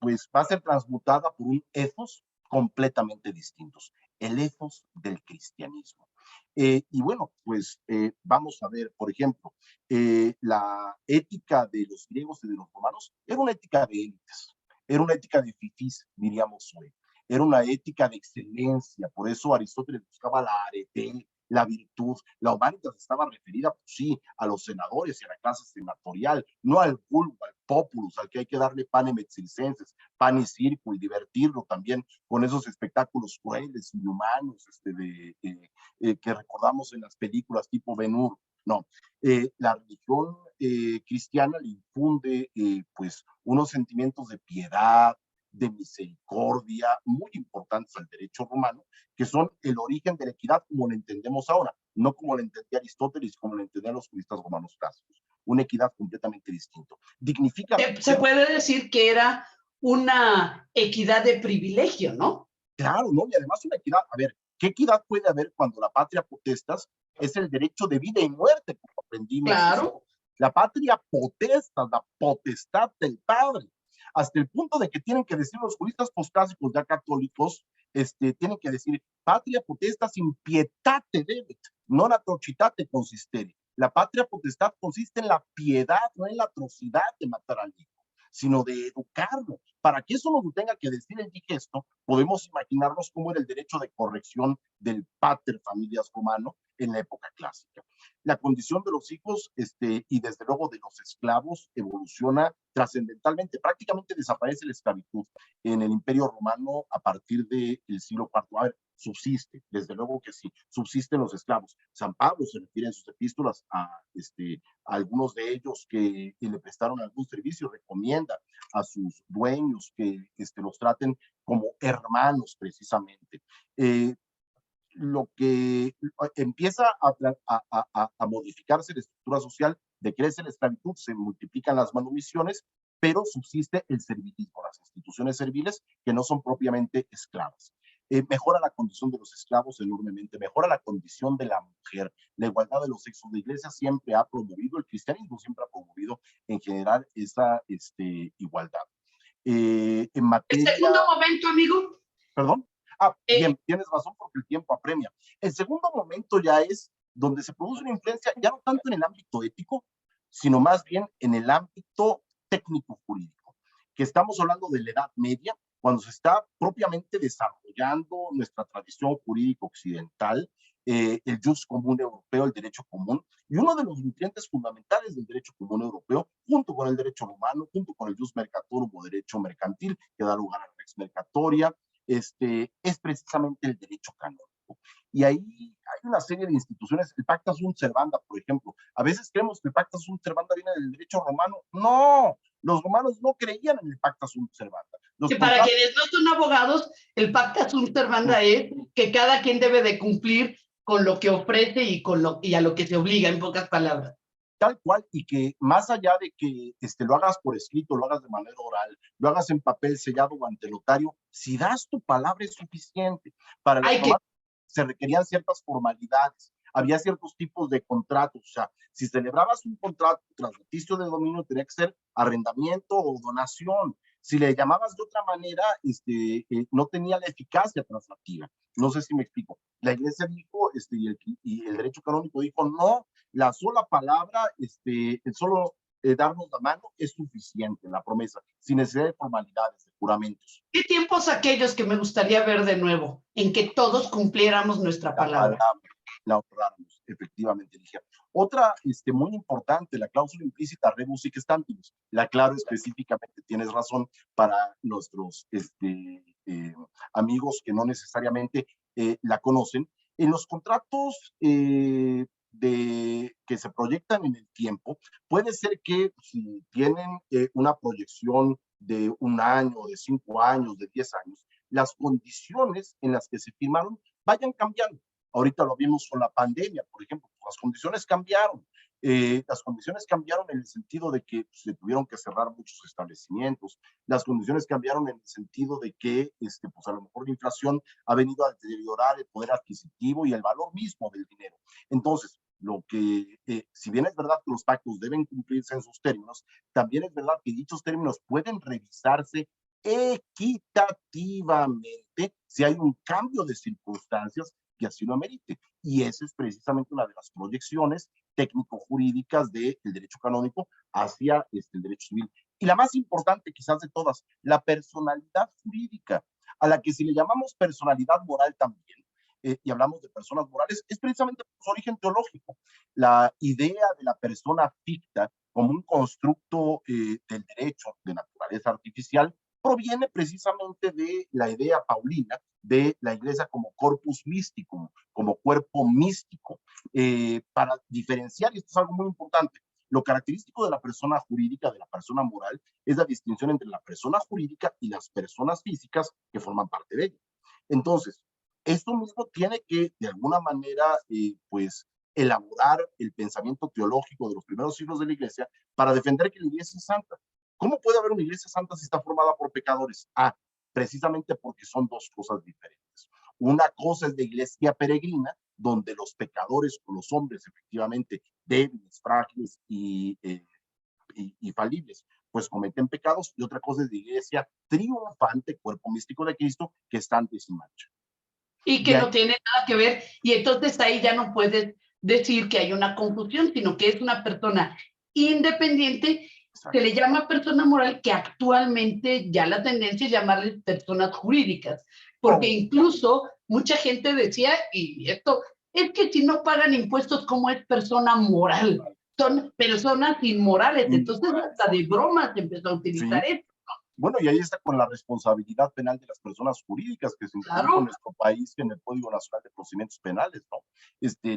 Speaker 2: pues va a ser transmutada por un ethos completamente distintos, el ethos del cristianismo. Y bueno, pues vamos a ver, por ejemplo, la ética de los griegos y de los romanos era una ética de élites, era una ética de fifís, diríamos hoy. Era una ética de excelencia, por eso Aristóteles buscaba la arete, la virtud. La humanitas estaba referida, pues sí, a los senadores y a la clase senatorial, no al vulgo, al populus, al que hay que darle panem et circenses, pan y circo, y divertirlo también con esos espectáculos crueles, inhumanos, que recordamos en las películas tipo Ben-Hur. No, la religión cristiana le infunde pues unos sentimientos de piedad, de misericordia, muy importantes al derecho romano, que son el origen de la equidad como la entendemos ahora, no como la entendía Aristóteles, como la entendían los juristas romanos clásicos. Una equidad completamente distinta. Dignifica.
Speaker 1: Se puede decir que era una equidad de privilegio, ¿no?
Speaker 2: Claro, ¿no? Y además una equidad, a ver, ¿qué equidad puede haber cuando la patria potestas es el derecho de vida y muerte, como aprendimos?
Speaker 1: Claro.
Speaker 2: La patria potestas, la potestad del padre, hasta el punto de que tienen que decir los juristas postclásicos ya católicos, tienen que decir, patria potestas in pietate debet, non atrocitate consistere. La patria potestad consiste en la piedad, no en la atrocidad de matar al hijo, sino de educarlo. Para que eso nos lo tenga que decir el digesto, podemos imaginarnos cómo era el derecho de corrección del pater familias romano, en la época clásica. La condición de los hijos y desde luego de los esclavos evoluciona trascendentalmente. Prácticamente desaparece la esclavitud en el Imperio Romano a partir del siglo IV. A ver, subsiste, desde luego que sí, subsisten los esclavos. San Pablo se refiere en sus epístolas a algunos de ellos que le prestaron algún servicio, recomienda a sus dueños que los traten como hermanos precisamente. Lo que empieza a modificarse la estructura social, decrece la esclavitud, se multiplican las manumisiones, pero subsiste el servilismo, las instituciones serviles que no son propiamente esclavas. Mejora la condición de los esclavos enormemente, mejora la condición de la mujer, la igualdad de los sexos. La Iglesia siempre ha promovido, el cristianismo siempre ha promovido en general esa igualdad. En materia...
Speaker 1: ¿El segundo momento, amigo?
Speaker 2: ¿Perdón? Bien, tienes razón porque el tiempo apremia. El segundo momento ya es donde se produce una influencia, ya no tanto en el ámbito ético, sino más bien en el ámbito técnico-jurídico, que estamos hablando de la Edad Media, cuando se está propiamente desarrollando nuestra tradición jurídica occidental, el jus común europeo, el derecho común, y uno de los nutrientes fundamentales del derecho común europeo, junto con el derecho romano, junto con el jus mercatorum o derecho mercantil, que da lugar a la lex mercatoria, es precisamente el derecho canónico. Y ahí hay una serie de instituciones, el Pacta Sunt Servanda, por ejemplo. A veces creemos que el Pacta Sunt Servanda viene del derecho romano. No, los romanos no creían en el Pacta Sunt Servanda.
Speaker 1: Que para quienes no son abogados, el Pacta Sunt Servanda es que cada quien debe de cumplir con lo que ofrece y a lo que se obliga, en pocas palabras.
Speaker 2: Tal cual, y que más allá de que lo hagas por escrito, lo hagas de manera oral, lo hagas en papel sellado o ante notario, si das tu palabra es suficiente. Para los romanos se requerían ciertas formalidades, había ciertos tipos de contratos, o sea, si celebrabas un contrato transmiticio de dominio tenía que ser arrendamiento o donación. Si le llamabas de otra manera, no tenía la eficacia translativa. No sé si me explico. La Iglesia dijo, y el derecho canónico dijo, no, la sola palabra, el solo darnos la mano es suficiente, la promesa, sin necesidad de formalidades, de juramentos.
Speaker 1: ¿Qué tiempos aquellos que me gustaría ver de nuevo, en que todos cumpliéramos nuestra palabra?
Speaker 2: La honráramos, efectivamente, dije. Otra muy importante, la cláusula implícita rebus sic stantibus. La aclaro específicamente, tienes razón, para nuestros amigos que no necesariamente la conocen. En los contratos que se proyectan en el tiempo, puede ser que si tienen una proyección de 1 año, de 5 años, de 10 años, las condiciones en las que se firmaron vayan cambiando. Ahorita lo vimos con la pandemia, por ejemplo, las condiciones cambiaron. Las condiciones cambiaron en el sentido de que se tuvieron que cerrar muchos establecimientos. Las condiciones cambiaron en el sentido de que a lo mejor la inflación ha venido a deteriorar el poder adquisitivo y el valor mismo del dinero. Entonces, si bien es verdad que los pactos deben cumplirse en sus términos, también es verdad que dichos términos pueden revisarse equitativamente si hay un cambio de circunstancias que así lo amerite. Y esa es precisamente una de las proyecciones técnico-jurídicas del derecho canónico hacia el derecho civil. Y la más importante quizás de todas, la personalidad jurídica, a la que si le llamamos personalidad moral también, y hablamos de personas morales, es precisamente por su origen teológico. La idea de la persona ficta como un constructo del derecho de naturaleza artificial proviene precisamente de la idea paulina de la Iglesia como corpus mysticum, como cuerpo místico. Para diferenciar, y esto es algo muy importante, lo característico de la persona jurídica, de la persona moral, es la distinción entre la persona jurídica y las personas físicas que forman parte de ella. Entonces, esto mismo tiene que, de alguna manera, elaborar el pensamiento teológico de los primeros siglos de la Iglesia para defender que la Iglesia es santa. ¿Cómo puede haber una iglesia santa si está formada por pecadores? Precisamente porque son dos cosas diferentes. Una cosa es la iglesia peregrina, donde los pecadores o los hombres efectivamente débiles, frágiles y falibles, pues cometen pecados, y otra cosa es la iglesia triunfante, cuerpo místico de Cristo, que está ante sin mancha.
Speaker 1: Y que no tiene nada que ver, y entonces ahí ya no puedes decir que hay una confusión, sino que es una persona independiente. Se le llama persona moral, que actualmente ya la tendencia es llamarles personas jurídicas, porque incluso mucha gente decía, y esto es que si no pagan impuestos, ¿cómo es persona moral? Son personas inmorales. Entonces, hasta de broma se empezó a utilizar esto.
Speaker 2: Bueno, y ahí está con la responsabilidad penal de las personas jurídicas que se introdujo en nuestro país en el Código Nacional de Procedimientos Penales, ¿no?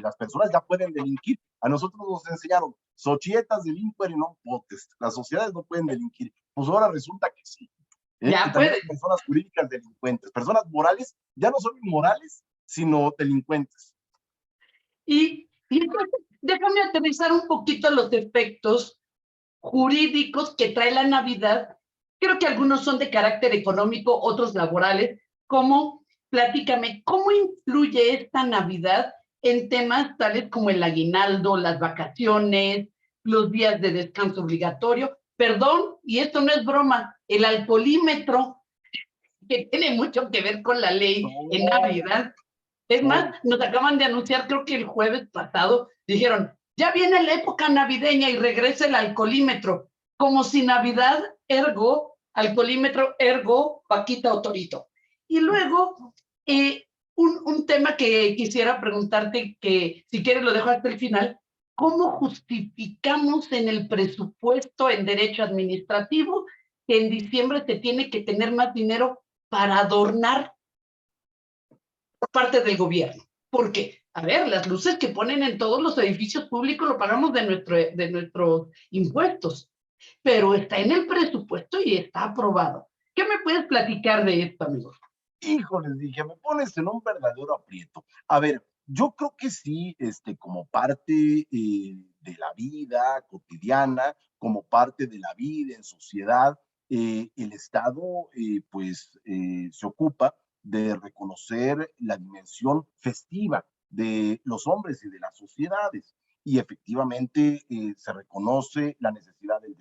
Speaker 2: Las personas ya pueden delinquir. A nosotros nos enseñaron, societas delinquen y non potest. Las sociedades no pueden delinquir. Pues ahora resulta que sí.
Speaker 1: Ya
Speaker 2: que también hay personas jurídicas delincuentes. Personas morales ya no son inmorales, sino delincuentes.
Speaker 1: Y entonces, déjame aterrizar un poquito los efectos jurídicos que trae la Navidad. Creo que algunos son de carácter económico, otros laborales. Platícame, ¿cómo influye esta Navidad en temas tales como el aguinaldo, las vacaciones, los días de descanso obligatorio? Perdón, y esto no es broma, el alcoholímetro, que tiene mucho que ver con la ley en Navidad. Es más, nos acaban de anunciar, creo que el jueves pasado, dijeron, ya viene la época navideña y regresa el alcoholímetro, como si Navidad, ergo, alcoholímetro, ergo, Paquita o Torito. Y luego, un tema que quisiera preguntarte, que si quieres lo dejo hasta el final, ¿cómo justificamos en el presupuesto en derecho administrativo que en diciembre se tiene que tener más dinero para adornar por parte del gobierno? Porque, a ver, las luces que ponen en todos los edificios públicos lo pagamos de nuestros impuestos, pero está en el presupuesto y está aprobado. ¿Qué me puedes platicar de esto, amigo?
Speaker 2: Híjoles, dije, me pones en un verdadero aprieto. A ver, yo creo que sí, como parte de la vida cotidiana, como parte de la vida en sociedad, el Estado, se ocupa de reconocer la dimensión festiva de los hombres y de las sociedades. Y efectivamente se reconoce la necesidad del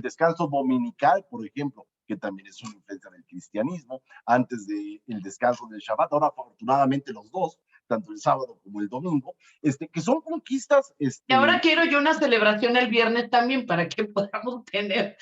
Speaker 2: descanso dominical, por ejemplo, que también es una influencia del cristianismo, antes del descanso del Shabbat, ahora afortunadamente los dos, tanto el sábado como el domingo, que son conquistas.
Speaker 1: Y ahora quiero yo una celebración el viernes también para que podamos tener.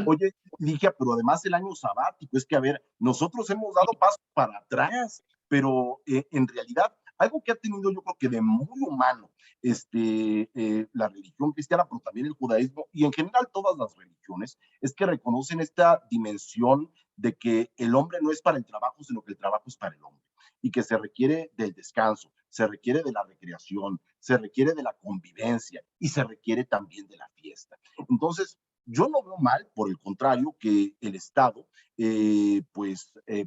Speaker 2: Oye, Ligia, pero además el año sabático, es que, a ver, nosotros hemos dado pasos para atrás, pero en realidad, algo que ha tenido yo creo que de muy humano, la religión cristiana, pero también el judaísmo, y en general todas las religiones, es que reconocen esta dimensión de que el hombre no es para el trabajo, sino que el trabajo es para el hombre, y que se requiere del descanso, se requiere de la recreación, se requiere de la convivencia, y se requiere también de la fiesta. Entonces, yo no veo mal, por el contrario, que el Estado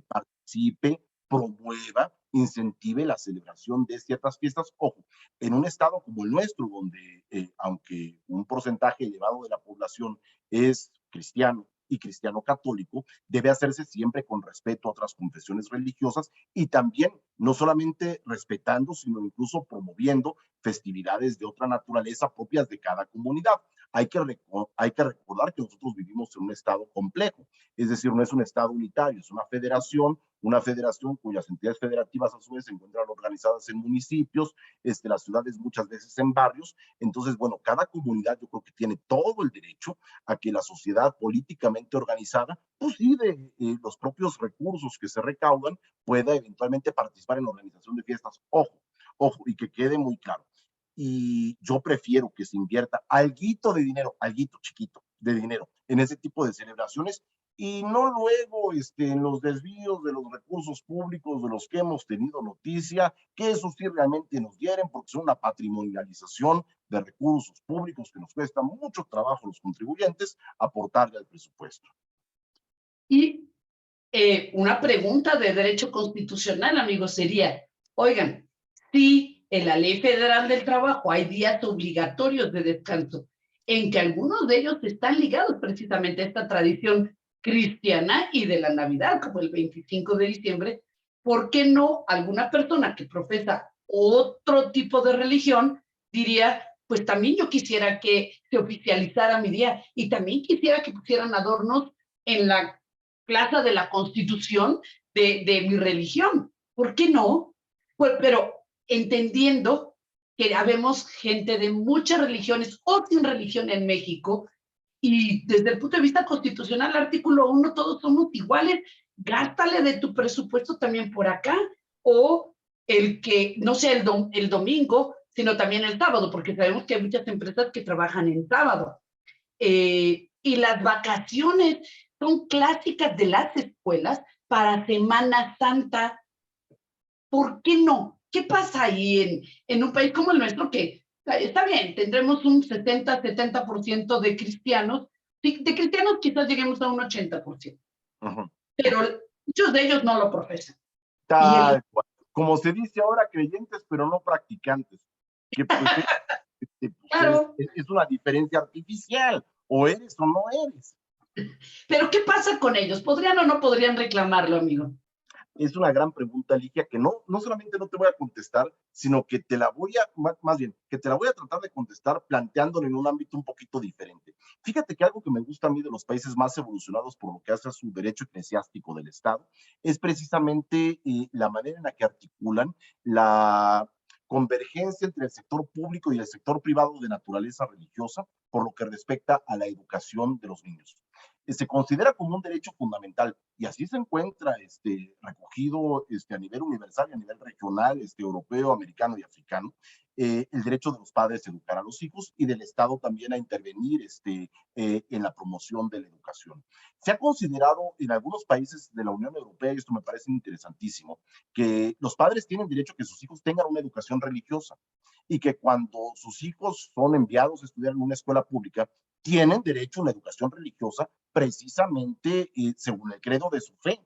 Speaker 2: participe, promueva, incentive la celebración de ciertas fiestas. Ojo, en un estado como el nuestro, donde aunque un porcentaje elevado de la población es cristiano y cristiano católico, debe hacerse siempre con respeto a otras confesiones religiosas y también no solamente respetando, sino incluso promoviendo festividades de otra naturaleza propias de cada comunidad. Hay que recordar que nosotros vivimos en un estado complejo, es decir, no es un estado unitario, es una federación cuyas entidades federativas a su vez se encuentran organizadas en municipios, las ciudades muchas veces en barrios. Entonces, bueno, cada comunidad yo creo que tiene todo el derecho a que la sociedad políticamente organizada, pues sí, de los propios recursos que se recaudan, pueda eventualmente participar en la organización de fiestas. Ojo, y que quede muy claro. Y yo prefiero que se invierta alguito de dinero, alguito chiquito de dinero en ese tipo de celebraciones y no luego en los desvíos de los recursos públicos de los que hemos tenido noticia, que eso sí realmente nos dieren, porque son una patrimonialización de recursos públicos que nos cuesta mucho trabajo a los contribuyentes aportarle al presupuesto.
Speaker 1: Y una pregunta de derecho constitucional, amigos, sería, oigan, si en la Ley Federal del Trabajo hay días obligatorios de descanso, en que algunos de ellos están ligados precisamente a esta tradición cristiana y de la Navidad, como el 25 de diciembre, ¿por qué no alguna persona que profesa otro tipo de religión diría, pues también yo quisiera que se oficializara mi día y también quisiera que pusieran adornos en la plaza de la Constitución de mi religión? ¿Por qué no? Pues, pero entendiendo que habemos gente de muchas religiones o sin religión en México, y desde el punto de vista constitucional, artículo 1, todos somos iguales, gástale de tu presupuesto también por acá, o el que no sea el domingo, sino también el sábado, porque sabemos que hay muchas empresas que trabajan en sábado. Y las vacaciones son clásicas de las escuelas para Semana Santa. ¿Por qué no? ¿Qué pasa ahí en un país como el nuestro que está bien, tendremos un 60-70% de cristianos, de cristianos quizás lleguemos a un 80%,
Speaker 2: Ujú.
Speaker 1: pero muchos de ellos no lo profesan. Y el,
Speaker 2: Tal cual. Como se dice ahora, creyentes, pero no practicantes. Que pues,
Speaker 1: claro,
Speaker 2: es una diferencia artificial. O eres o no eres.
Speaker 1: pero ¿qué pasa con ellos? ¿Podrían o no podrían reclamarlo, amigo?
Speaker 2: Es una gran pregunta, Ligia, que no solamente no te voy a contestar, sino que te la voy a, más bien, que te la voy a tratar de contestar planteándolo en un ámbito un poquito diferente. Fíjate que algo que me gusta a mí de los países más evolucionados por lo que hace a su derecho eclesiástico del Estado es precisamente la manera en la que articulan la convergencia entre el sector público y el sector privado de naturaleza religiosa por lo que respecta a la educación de los niños. Se considera como un derecho fundamental y así se encuentra recogido a nivel universal y a nivel regional, europeo, americano y africano, el derecho de los padres a educar a los hijos y del Estado también a intervenir en la promoción de la educación. Se ha considerado en algunos países de la Unión Europea, y esto me parece interesantísimo, que los padres tienen derecho a que sus hijos tengan una educación religiosa y que cuando sus hijos son enviados a estudiar en una escuela pública, tienen derecho a una educación religiosa precisamente según el credo de su fe.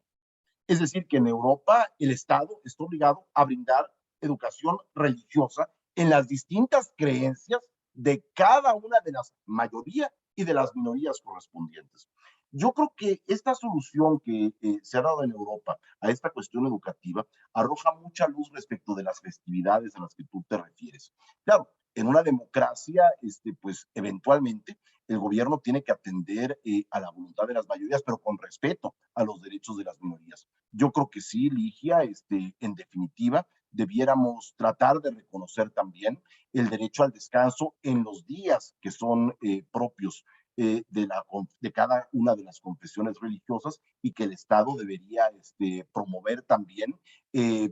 Speaker 2: Es decir, que en Europa el Estado está obligado a brindar educación religiosa en las distintas creencias de cada una de las mayorías y de las minorías correspondientes. Yo creo que esta solución que se ha dado en Europa a esta cuestión educativa arroja mucha luz respecto de las festividades a las que tú te refieres. Claro, en una democracia, pues eventualmente el gobierno tiene que atender a la voluntad de las mayorías, pero con respeto a los derechos de las minorías. Yo creo que sí, Ligia, en definitiva, debiéramos tratar de reconocer también el derecho al descanso en los días que son propios de cada una de las confesiones religiosas y que el Estado debería promover también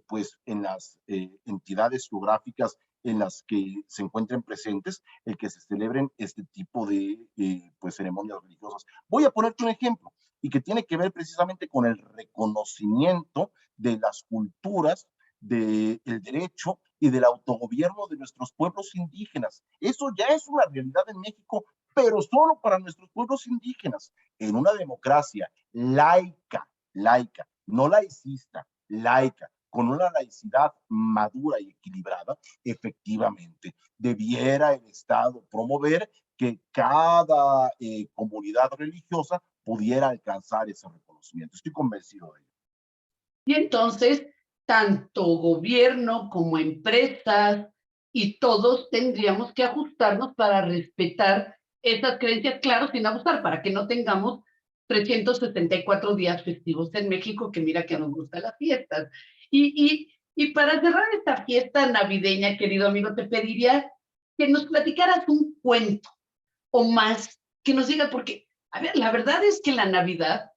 Speaker 2: pues en las entidades geográficas en las que se encuentren presentes el que se celebren este tipo de pues ceremonias religiosas. Voy a ponerte un ejemplo y que tiene que ver precisamente con el reconocimiento de las culturas, del derecho y del autogobierno de nuestros pueblos indígenas. Eso ya es una realidad en México, pero solo para nuestros pueblos indígenas. En una democracia laica, no laicista, laica, con una laicidad madura y equilibrada, efectivamente, debiera el Estado promover que cada comunidad religiosa pudiera alcanzar ese reconocimiento. Estoy convencido de ello.
Speaker 1: Y entonces, tanto gobierno como empresas y todos tendríamos que ajustarnos para respetar esas creencias, claro, sin abusar, para que no tengamos 374 días festivos en México, que mira que nos gustan las fiestas. Y para cerrar esta fiesta navideña, querido amigo, te pediría que nos platicaras un cuento o más, que nos digas, porque, a ver, la verdad es que la Navidad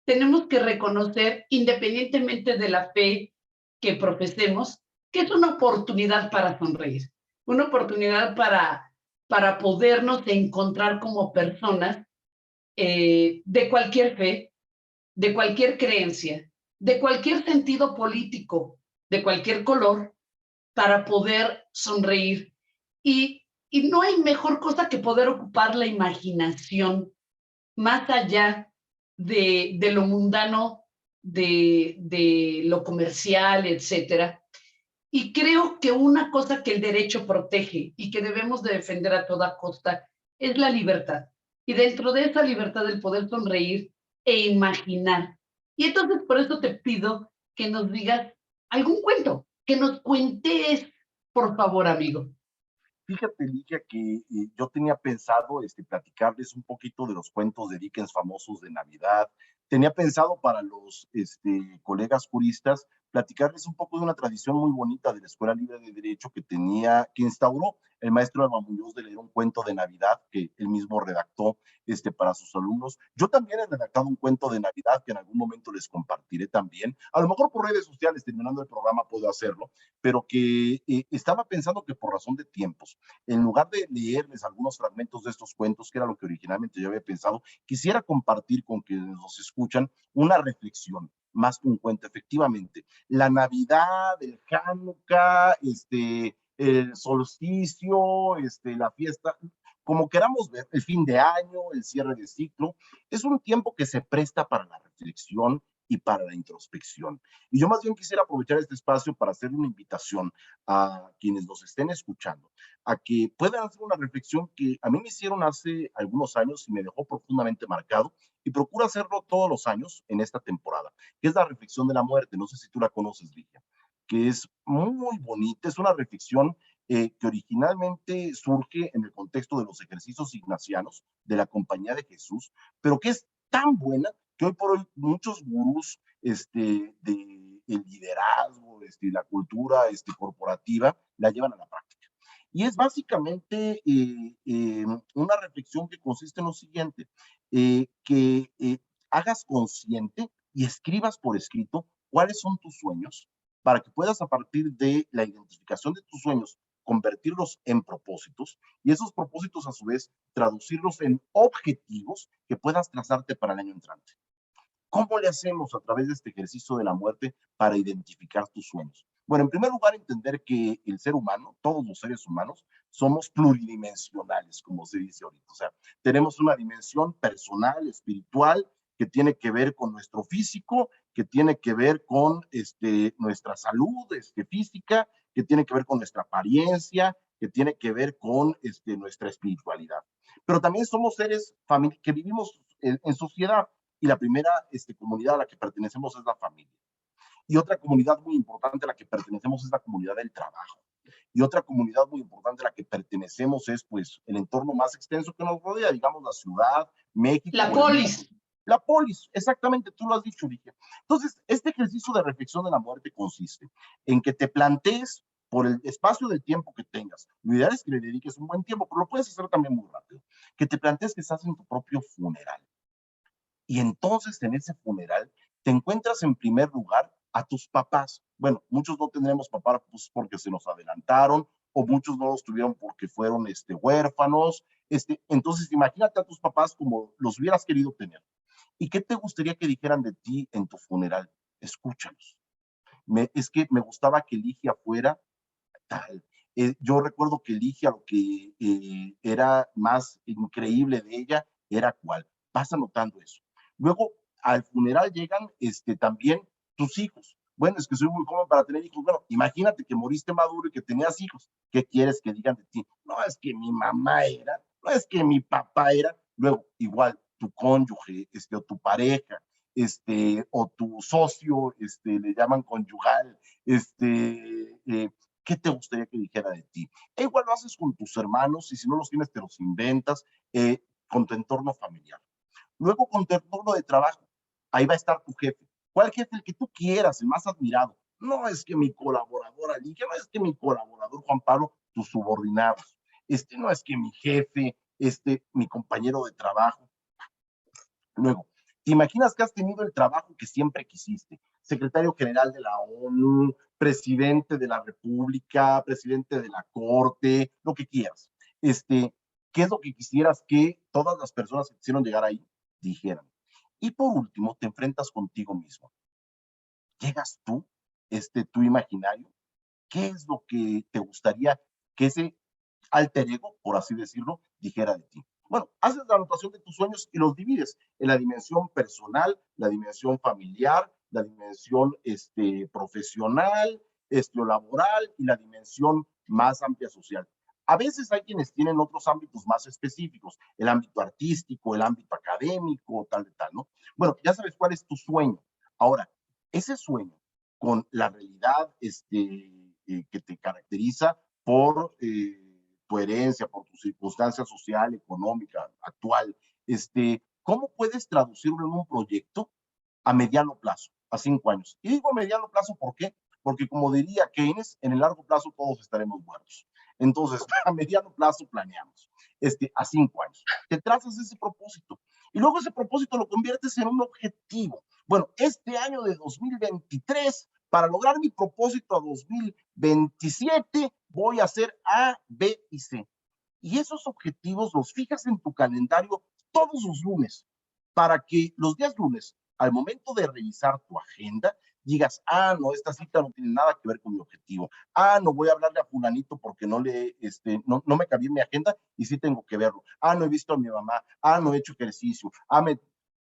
Speaker 1: tenemos que reconocer, independientemente de la fe que profesemos, que es una oportunidad para sonreír, una oportunidad para podernos encontrar como personas de cualquier fe, de cualquier creencia, de cualquier sentido político, de cualquier color, para poder sonreír. Y no hay mejor cosa que poder ocupar la imaginación más allá de lo mundano, de lo comercial, etcétera. Y creo que una cosa que el derecho protege y que debemos de defender a toda costa es la libertad. Y dentro de esa libertad el poder sonreír e imaginar. Y entonces por eso te pido que nos digas algún cuento, que nos cuentes, por favor, amigo.
Speaker 2: Fíjate, Ligia, que yo tenía pensado platicarles un poquito de los cuentos de Dickens famosos de Navidad. Tenía pensado para los colegas juristas platicarles un poco de una tradición muy bonita de la Escuela Libre de Derecho que instauró el maestro Alba Muñoz, de leer un cuento de Navidad que él mismo redactó para sus alumnos. Yo también he redactado un cuento de Navidad que en algún momento les compartiré también. A lo mejor por redes sociales, terminando el programa, puedo hacerlo, pero que estaba pensando que por razón de tiempos, en lugar de leerles algunos fragmentos de estos cuentos, que era lo que originalmente yo había pensado, quisiera compartir con quienes nos escuchan una reflexión más que un cuento. Efectivamente, la Navidad, el Hanukkah, el solsticio, la fiesta, como queramos ver, el fin de año, el cierre de ciclo, es un tiempo que se presta para la reflexión y para la introspección. Y yo más bien quisiera aprovechar este espacio para hacer una invitación a quienes nos estén escuchando, a que puedan hacer una reflexión que a mí me hicieron hace algunos años y me dejó profundamente marcado, y procuro hacerlo todos los años en esta temporada, que es la reflexión de la muerte. No sé si tú la conoces, Ligia, que es muy bonita, es una reflexión que originalmente surge en el contexto de los ejercicios ignacianos de la Compañía de Jesús, pero que es tan buena que hoy por hoy muchos gurús de el liderazgo, la cultura corporativa, la llevan a la práctica. Y es básicamente una reflexión que consiste en lo siguiente, que hagas consciente y escribas por escrito cuáles son tus sueños, para que puedas, a partir de la identificación de tus sueños, convertirlos en propósitos, y esos propósitos a su vez traducirlos en objetivos que puedas trazarte para el año entrante. ¿Cómo le hacemos a través de este ejercicio de la muerte para identificar tus sueños? Bueno, en primer lugar, entender que el ser humano, todos los seres humanos, somos pluridimensionales, como se dice ahorita. O sea, tenemos una dimensión personal, espiritual, que tiene que ver con nuestro físico, que tiene que ver con nuestra salud física, que tiene que ver con nuestra apariencia, que tiene que ver con nuestra espiritualidad. Pero también somos seres que vivimos en sociedad, y la primera comunidad a la que pertenecemos es la familia. Y otra comunidad muy importante a la que pertenecemos es la comunidad del trabajo. Y otra comunidad muy importante a la que pertenecemos es, pues, el entorno más extenso que nos rodea, digamos, la ciudad, México.
Speaker 1: La polis.
Speaker 2: La polis, exactamente, tú lo has dicho, Ligia. Entonces, este ejercicio de reflexión de la muerte consiste en que te plantees, por el espacio del tiempo que tengas, lo ideal es que le dediques un buen tiempo, pero lo puedes hacer también muy rápido, que te plantees que estás en tu propio funeral. Y entonces en ese funeral te encuentras en primer lugar a tus papás. Bueno, muchos no tendremos papás pues, porque se nos adelantaron, o muchos no los tuvieron porque fueron huérfanos. Entonces imagínate a tus papás como los hubieras querido tener. ¿Y qué te gustaría que dijeran de ti en tu funeral? Escúchalos. Es que me gustaba que Ligia fuera tal. Yo recuerdo que Ligia, lo que era más increíble de ella era cuál. Vas anotando eso. Luego, al funeral llegan también tus hijos. Bueno, es que soy muy joven para tener hijos. Bueno, imagínate que moriste maduro y que tenías hijos. ¿Qué quieres que digan de ti? No es que mi mamá era, no es que mi papá era. Luego, igual, tu cónyuge, o tu pareja, o tu socio, le llaman conyugal, ¿qué te gustaría que dijera de ti? E igual lo haces con tus hermanos, y si no los tienes, te los inventas, con tu entorno familiar. Luego, con tu entorno de trabajo, ahí va a estar tu jefe. ¿Cuál jefe? El que tú quieras, el más admirado. No es que mi colaboradora Ligia, no es que mi colaborador Juan Pablo, tus subordinados. No es que mi jefe, mi compañero de trabajo. Luego, ¿te imaginas que has tenido el trabajo que siempre quisiste? Secretario general de la ONU, presidente de la República, presidente de la Corte, lo que quieras. ¿Qué es lo que quisieras que todas las personas que quisieron llegar ahí dijeran? Y por último, te enfrentas contigo mismo. Llegas tú, tu imaginario, ¿qué es lo que te gustaría que ese alter ego, por así decirlo, dijera de ti? Bueno, haces la anotación de tus sueños y los divides en la dimensión personal, la dimensión familiar, la dimensión profesional, o laboral, y la dimensión más amplia social. A veces hay quienes tienen otros ámbitos más específicos, el ámbito artístico, el ámbito académico, tal de tal, ¿no? Bueno, ya sabes cuál es tu sueño. Ahora, ese sueño con la realidad que te caracteriza por tu herencia, por tu circunstancia social, económica, actual, ¿cómo puedes traducirlo en un proyecto a mediano plazo, a 5 años. Y digo a mediano plazo, ¿por qué? Porque como diría Keynes, en el largo plazo todos estaremos muertos. Entonces, a mediano plazo planeamos, a 5 años. Te trazas ese propósito y luego ese propósito lo conviertes en un objetivo. Bueno, este año de 2023, para lograr mi propósito a 2027, voy a hacer A, B y C. Y esos objetivos los fijas en tu calendario todos los lunes, para que los días lunes, al momento de revisar tu agenda, digas, no, esta cita no tiene nada que ver con mi objetivo. No voy a hablarle a fulanito porque no me cabía en mi agenda y sí tengo que verlo. No he visto a mi mamá. No he hecho ejercicio.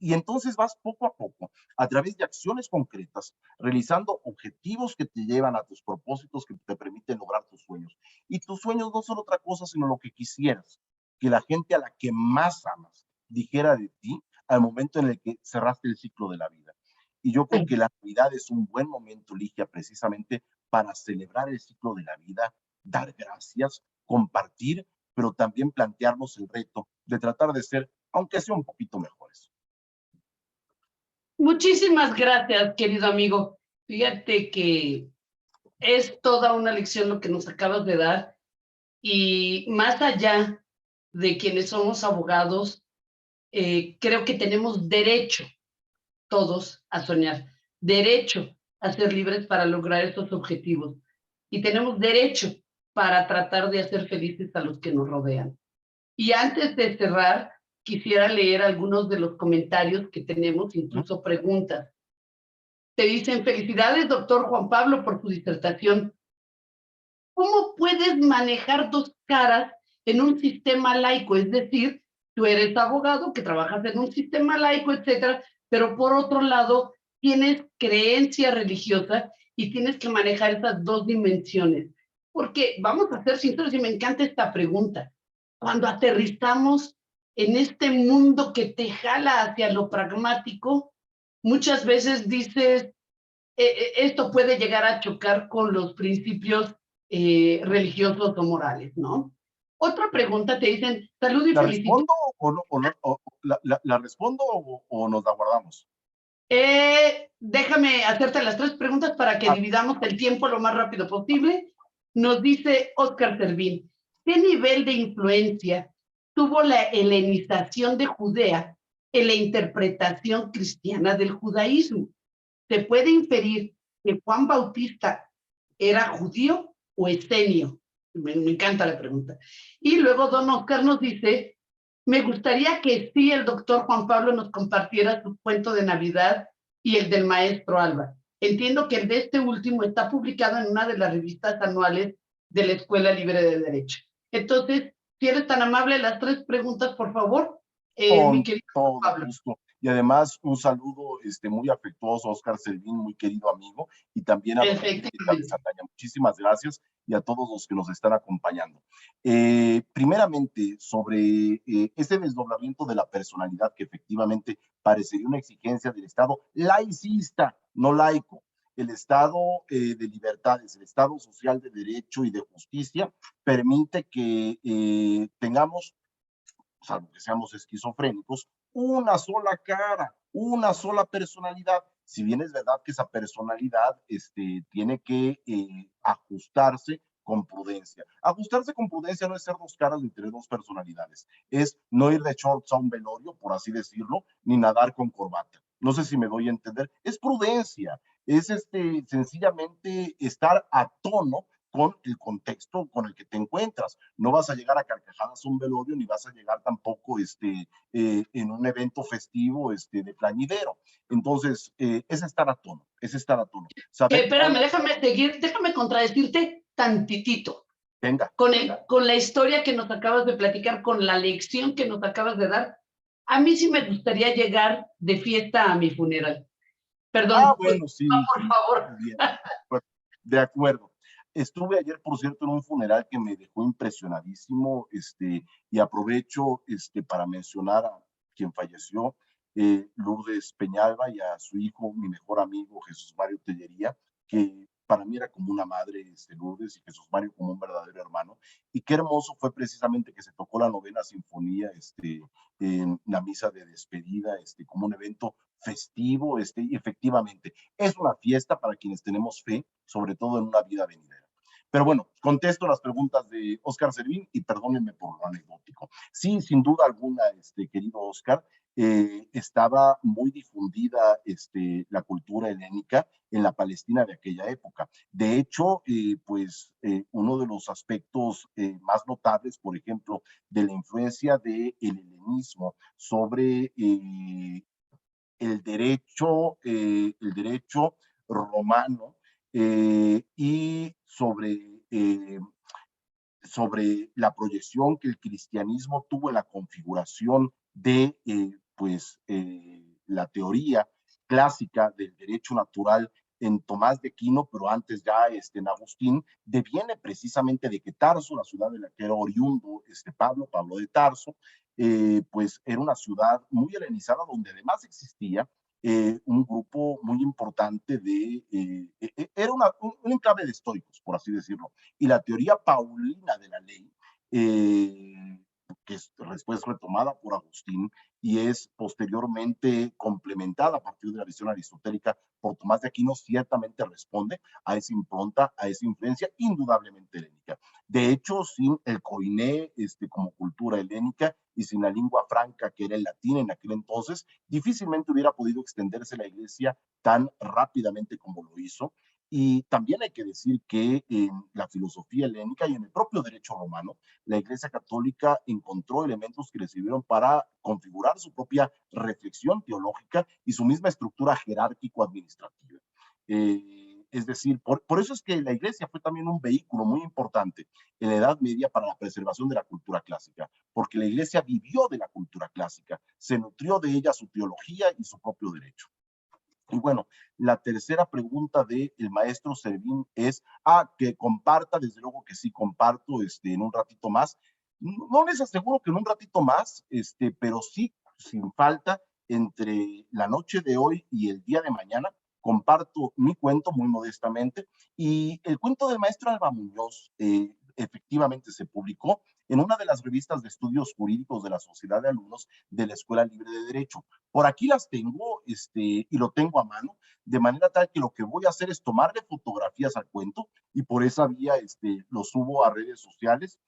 Speaker 2: Y entonces vas poco a poco, a través de acciones concretas, realizando objetivos que te llevan a tus propósitos, que te permiten lograr tus sueños. Y tus sueños no son otra cosa, sino lo que quisieras, que la gente a la que más amas dijera de ti al momento en el que cerraste el ciclo de la vida. Y yo creo que la Navidad es un buen momento, Ligia, precisamente para celebrar el ciclo de la vida, dar gracias, compartir, pero también plantearnos el reto de tratar de ser, aunque sea un poquito mejores.
Speaker 1: Muchísimas gracias, querido amigo. Fíjate que es toda una lección lo que nos acabas de dar, y más allá de quienes somos abogados, creo que tenemos derecho todos a soñar, derecho a ser libres para lograr esos objetivos, y tenemos derecho para tratar de hacer felices a los que nos rodean. Y antes de cerrar, quisiera leer algunos de los comentarios que tenemos, incluso preguntas. Te dicen: felicidades, doctor Juan Pablo, por su disertación. ¿Cómo puedes manejar dos caras en un sistema laico? Es decir, tú eres abogado que trabajas en un sistema laico, etcétera, pero por otro lado tienes creencia religiosa y tienes que manejar esas dos dimensiones. Porque vamos a ser sinceros, y me encanta esta pregunta. Cuando aterrizamos en este mundo que te jala hacia lo pragmático, muchas veces dices, esto puede llegar a chocar con los principios religiosos o morales, ¿no? Otra pregunta, te dicen, salud y
Speaker 2: ¿La
Speaker 1: felicidad.
Speaker 2: respondo la respondo o nos la guardamos?
Speaker 1: Déjame hacerte las tres preguntas para que dividamos el tiempo lo más rápido posible. Nos dice Oscar Servín, ¿qué nivel de influencia tuvo la helenización de Judea en la interpretación cristiana del judaísmo? ¿Se puede inferir que Juan Bautista era judío o estenio? Me encanta la pregunta. Y luego don Oscar nos dice, me gustaría que sí el doctor Juan Pablo nos compartiera su cuento de Navidad y el del maestro Alba. Entiendo que el de este último está publicado en una de las revistas anuales de la Escuela Libre de Derecho. Entonces, si eres tan amable, las tres preguntas, por favor, mi
Speaker 2: Con
Speaker 1: querido
Speaker 2: todo
Speaker 1: Pablo.
Speaker 2: gusto. Y además, un saludo muy afectuoso a Oscar Servín, muy querido amigo, y también a don Enrique Saldaña. Muchísimas gracias, y a todos los que nos están acompañando. Primeramente, sobre ese desdoblamiento de la personalidad, que efectivamente parecería una exigencia del Estado laicista, no laico. El Estado de libertades, el Estado social de derecho y de justicia, permite que tengamos, salvo que seamos esquizofrénicos, una sola cara, una sola personalidad. Si bien es verdad que esa personalidad tiene que ajustarse con prudencia. Ajustarse con prudencia no es ser dos caras entre dos personalidades, es no ir de shorts a un velorio, por así decirlo, ni nadar con corbata. No sé si me doy a entender. Es prudencia, es sencillamente estar a tono con el contexto con el que te encuentras. No vas a llegar a carcajadas a un velorio, ni vas a llegar tampoco en un evento festivo de plañidero. Entonces, es estar a tono, es estar a tono.
Speaker 1: Espérame, déjame contradecirte tantitito.
Speaker 2: Venga.
Speaker 1: Con la historia que nos acabas de platicar, con la lección que nos acabas de dar, a mí sí me gustaría llegar de fiesta a mi funeral. Perdón.
Speaker 2: Bueno, sí.
Speaker 1: Por favor.
Speaker 2: Bien. Pues, de acuerdo. Estuve ayer, por cierto, en un funeral que me dejó impresionadísimo, y aprovecho para mencionar a quien falleció, Lourdes Peñalba, y a su hijo, mi mejor amigo Jesús Mario Tellería, que para mí era como una madre, Lourdes, y Jesús Mario como un verdadero hermano. Y qué hermoso fue precisamente que se tocó la novena sinfonía en la misa de despedida, como un evento festivo, y efectivamente es una fiesta para quienes tenemos fe, sobre todo en una vida venidera. Pero bueno, contesto las preguntas de Oscar Servín y perdónenme por lo anecdótico. Sí, sin duda alguna, querido Oscar, estaba muy difundida la cultura helénica en la Palestina de aquella época. De hecho, uno de los aspectos más notables, por ejemplo, de la influencia del helenismo sobre el derecho romano y sobre la proyección que el cristianismo tuvo en la configuración de la teoría clásica del derecho natural en Tomás de Aquino, pero antes ya en Agustín, deviene precisamente de que Tarso, la ciudad de la que era oriundo Pablo de Tarso, pues era una ciudad muy helenizada donde además existía un grupo muy importante era un enclave de estoicos, por así decirlo. Y la teoría paulina de la ley, que es después retomada por Agustín y es posteriormente complementada a partir de la visión aristotélica por Tomás de Aquino, ciertamente responde a esa impronta, a esa influencia indudablemente helénica. De hecho, sin el koiné como cultura helénica y sin la lengua franca que era el latín en aquel entonces, difícilmente hubiera podido extenderse la iglesia tan rápidamente como lo hizo. Y también hay que decir que en la filosofía helénica y en el propio derecho romano, la Iglesia Católica encontró elementos que le sirvieron para configurar su propia reflexión teológica y su misma estructura jerárquico-administrativa. Es decir, por eso es que la Iglesia fue también un vehículo muy importante en la Edad Media para la preservación de la cultura clásica, porque la Iglesia vivió de la cultura clásica, se nutrió de ella su teología y su propio derecho. Y bueno, la tercera pregunta del maestro Servín es, que comparta, desde luego que sí comparto en un ratito más. No les aseguro que en un ratito más, pero sí, sin falta, entre la noche de hoy y el día de mañana, comparto mi cuento muy modestamente. Y el cuento del maestro Alba Muñoz efectivamente se publicó en una de las revistas de estudios jurídicos de la Sociedad de Alumnos de la Escuela Libre de Derecho. Por aquí las tengo y lo tengo a mano, de manera tal que lo que voy a hacer es tomarle fotografías al cuento y por esa vía lo subo a redes sociales.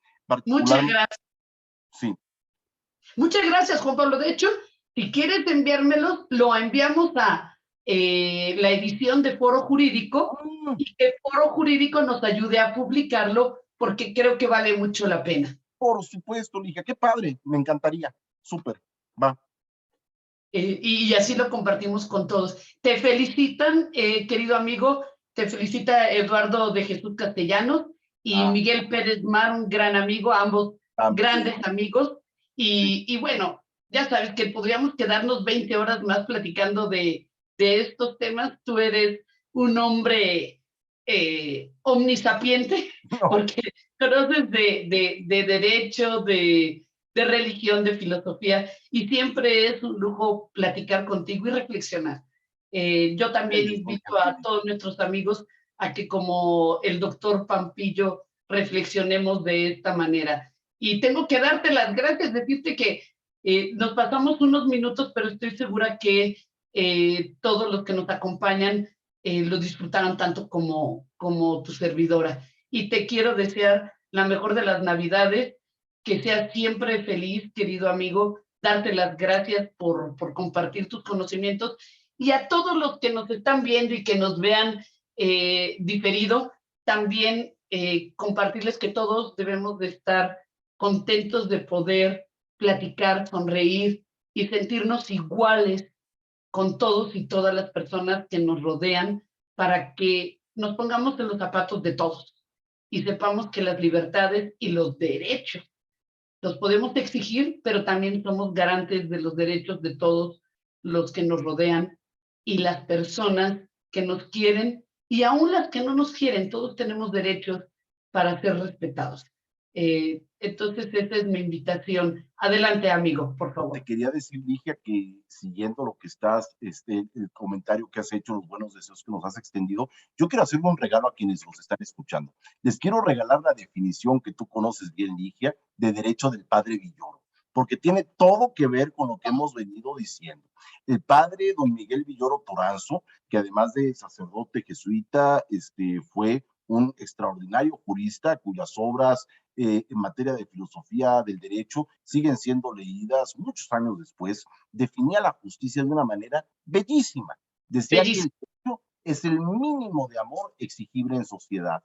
Speaker 1: Muchas gracias.
Speaker 2: Sí.
Speaker 1: Muchas gracias, Juan Pablo. De hecho, si quieres enviármelos, lo enviamos a la edición de Foro Jurídico y que Foro Jurídico nos ayude a publicarlo porque creo que vale mucho la pena.
Speaker 2: Por supuesto, Ligia, qué padre, me encantaría. Súper, va.
Speaker 1: Y así lo compartimos con todos. Te felicitan, querido amigo, te felicita Eduardo de Jesús Castellanos y Miguel Pérez Mar, un gran amigo, ambos grandes amigos. Y bueno, ya sabes que podríamos quedarnos 20 horas más platicando de estos temas. Tú eres un hombre omnisapiente, porque conoces de derecho, de religión, de filosofía, y siempre es un lujo platicar contigo y reflexionar. Yo también invito a todos nuestros amigos a que, como el doctor Pampillo, reflexionemos de esta manera. Y tengo que darte las gracias, decirte que nos pasamos unos minutos, pero estoy segura que todos los que nos acompañan lo disfrutaron tanto como tu servidora. Y te quiero desear la mejor de las Navidades, que seas siempre feliz, querido amigo, darte las gracias por compartir tus conocimientos, y a todos los que nos están viendo y que nos vean diferido, también compartirles que todos debemos de estar contentos de poder platicar, sonreír y sentirnos iguales con todos y todas las personas que nos rodean, para que nos pongamos en los zapatos de todos y sepamos que las libertades y los derechos los podemos exigir, pero también somos garantes de los derechos de todos los que nos rodean y las personas que nos quieren, y aún las que no nos quieren. Todos tenemos derechos para ser respetados. Entonces, esa es mi invitación. Adelante, amigo, por
Speaker 2: Te
Speaker 1: favor.
Speaker 2: quería decir, Ligia, que siguiendo lo que estás, el comentario que has hecho, los buenos deseos que nos has extendido, yo quiero hacerle un regalo a quienes nos están escuchando. Les quiero regalar la definición que tú conoces bien, Ligia, de derecho del padre Villoro, porque tiene todo que ver con lo que hemos venido diciendo. El padre don Miguel Villoro Toranzo, que además de sacerdote jesuita, fue un extraordinario jurista cuyas obras en materia de filosofía del derecho siguen siendo leídas muchos años después, definía la justicia de una manera bellísima. Decía que el
Speaker 1: Bellísimo.
Speaker 2: derecho es el mínimo de amor exigible en sociedad.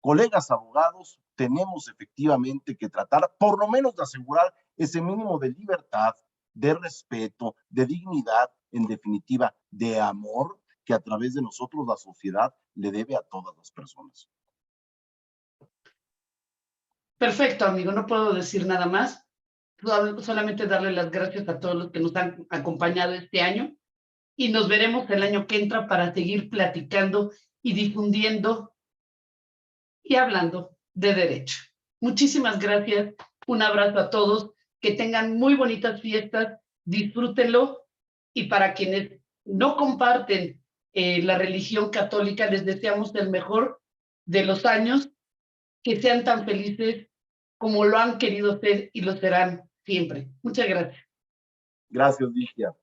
Speaker 2: Colegas abogados, tenemos efectivamente que tratar por lo menos de asegurar ese mínimo de libertad, de respeto, de dignidad, en definitiva, de amor que a través de nosotros la sociedad le debe a todas las personas.
Speaker 1: Perfecto, amigo, no puedo decir nada más. Solamente darle las gracias a todos los que nos han acompañado este año y nos veremos el año que entra para seguir platicando y difundiendo y hablando de derecho. Muchísimas gracias, un abrazo a todos, que tengan muy bonitas fiestas, disfrútenlo y para quienes no comparten la religión católica, les deseamos el mejor de los años, que sean tan felices como lo han querido ser y lo serán siempre. Muchas gracias.
Speaker 2: Gracias, Ligia.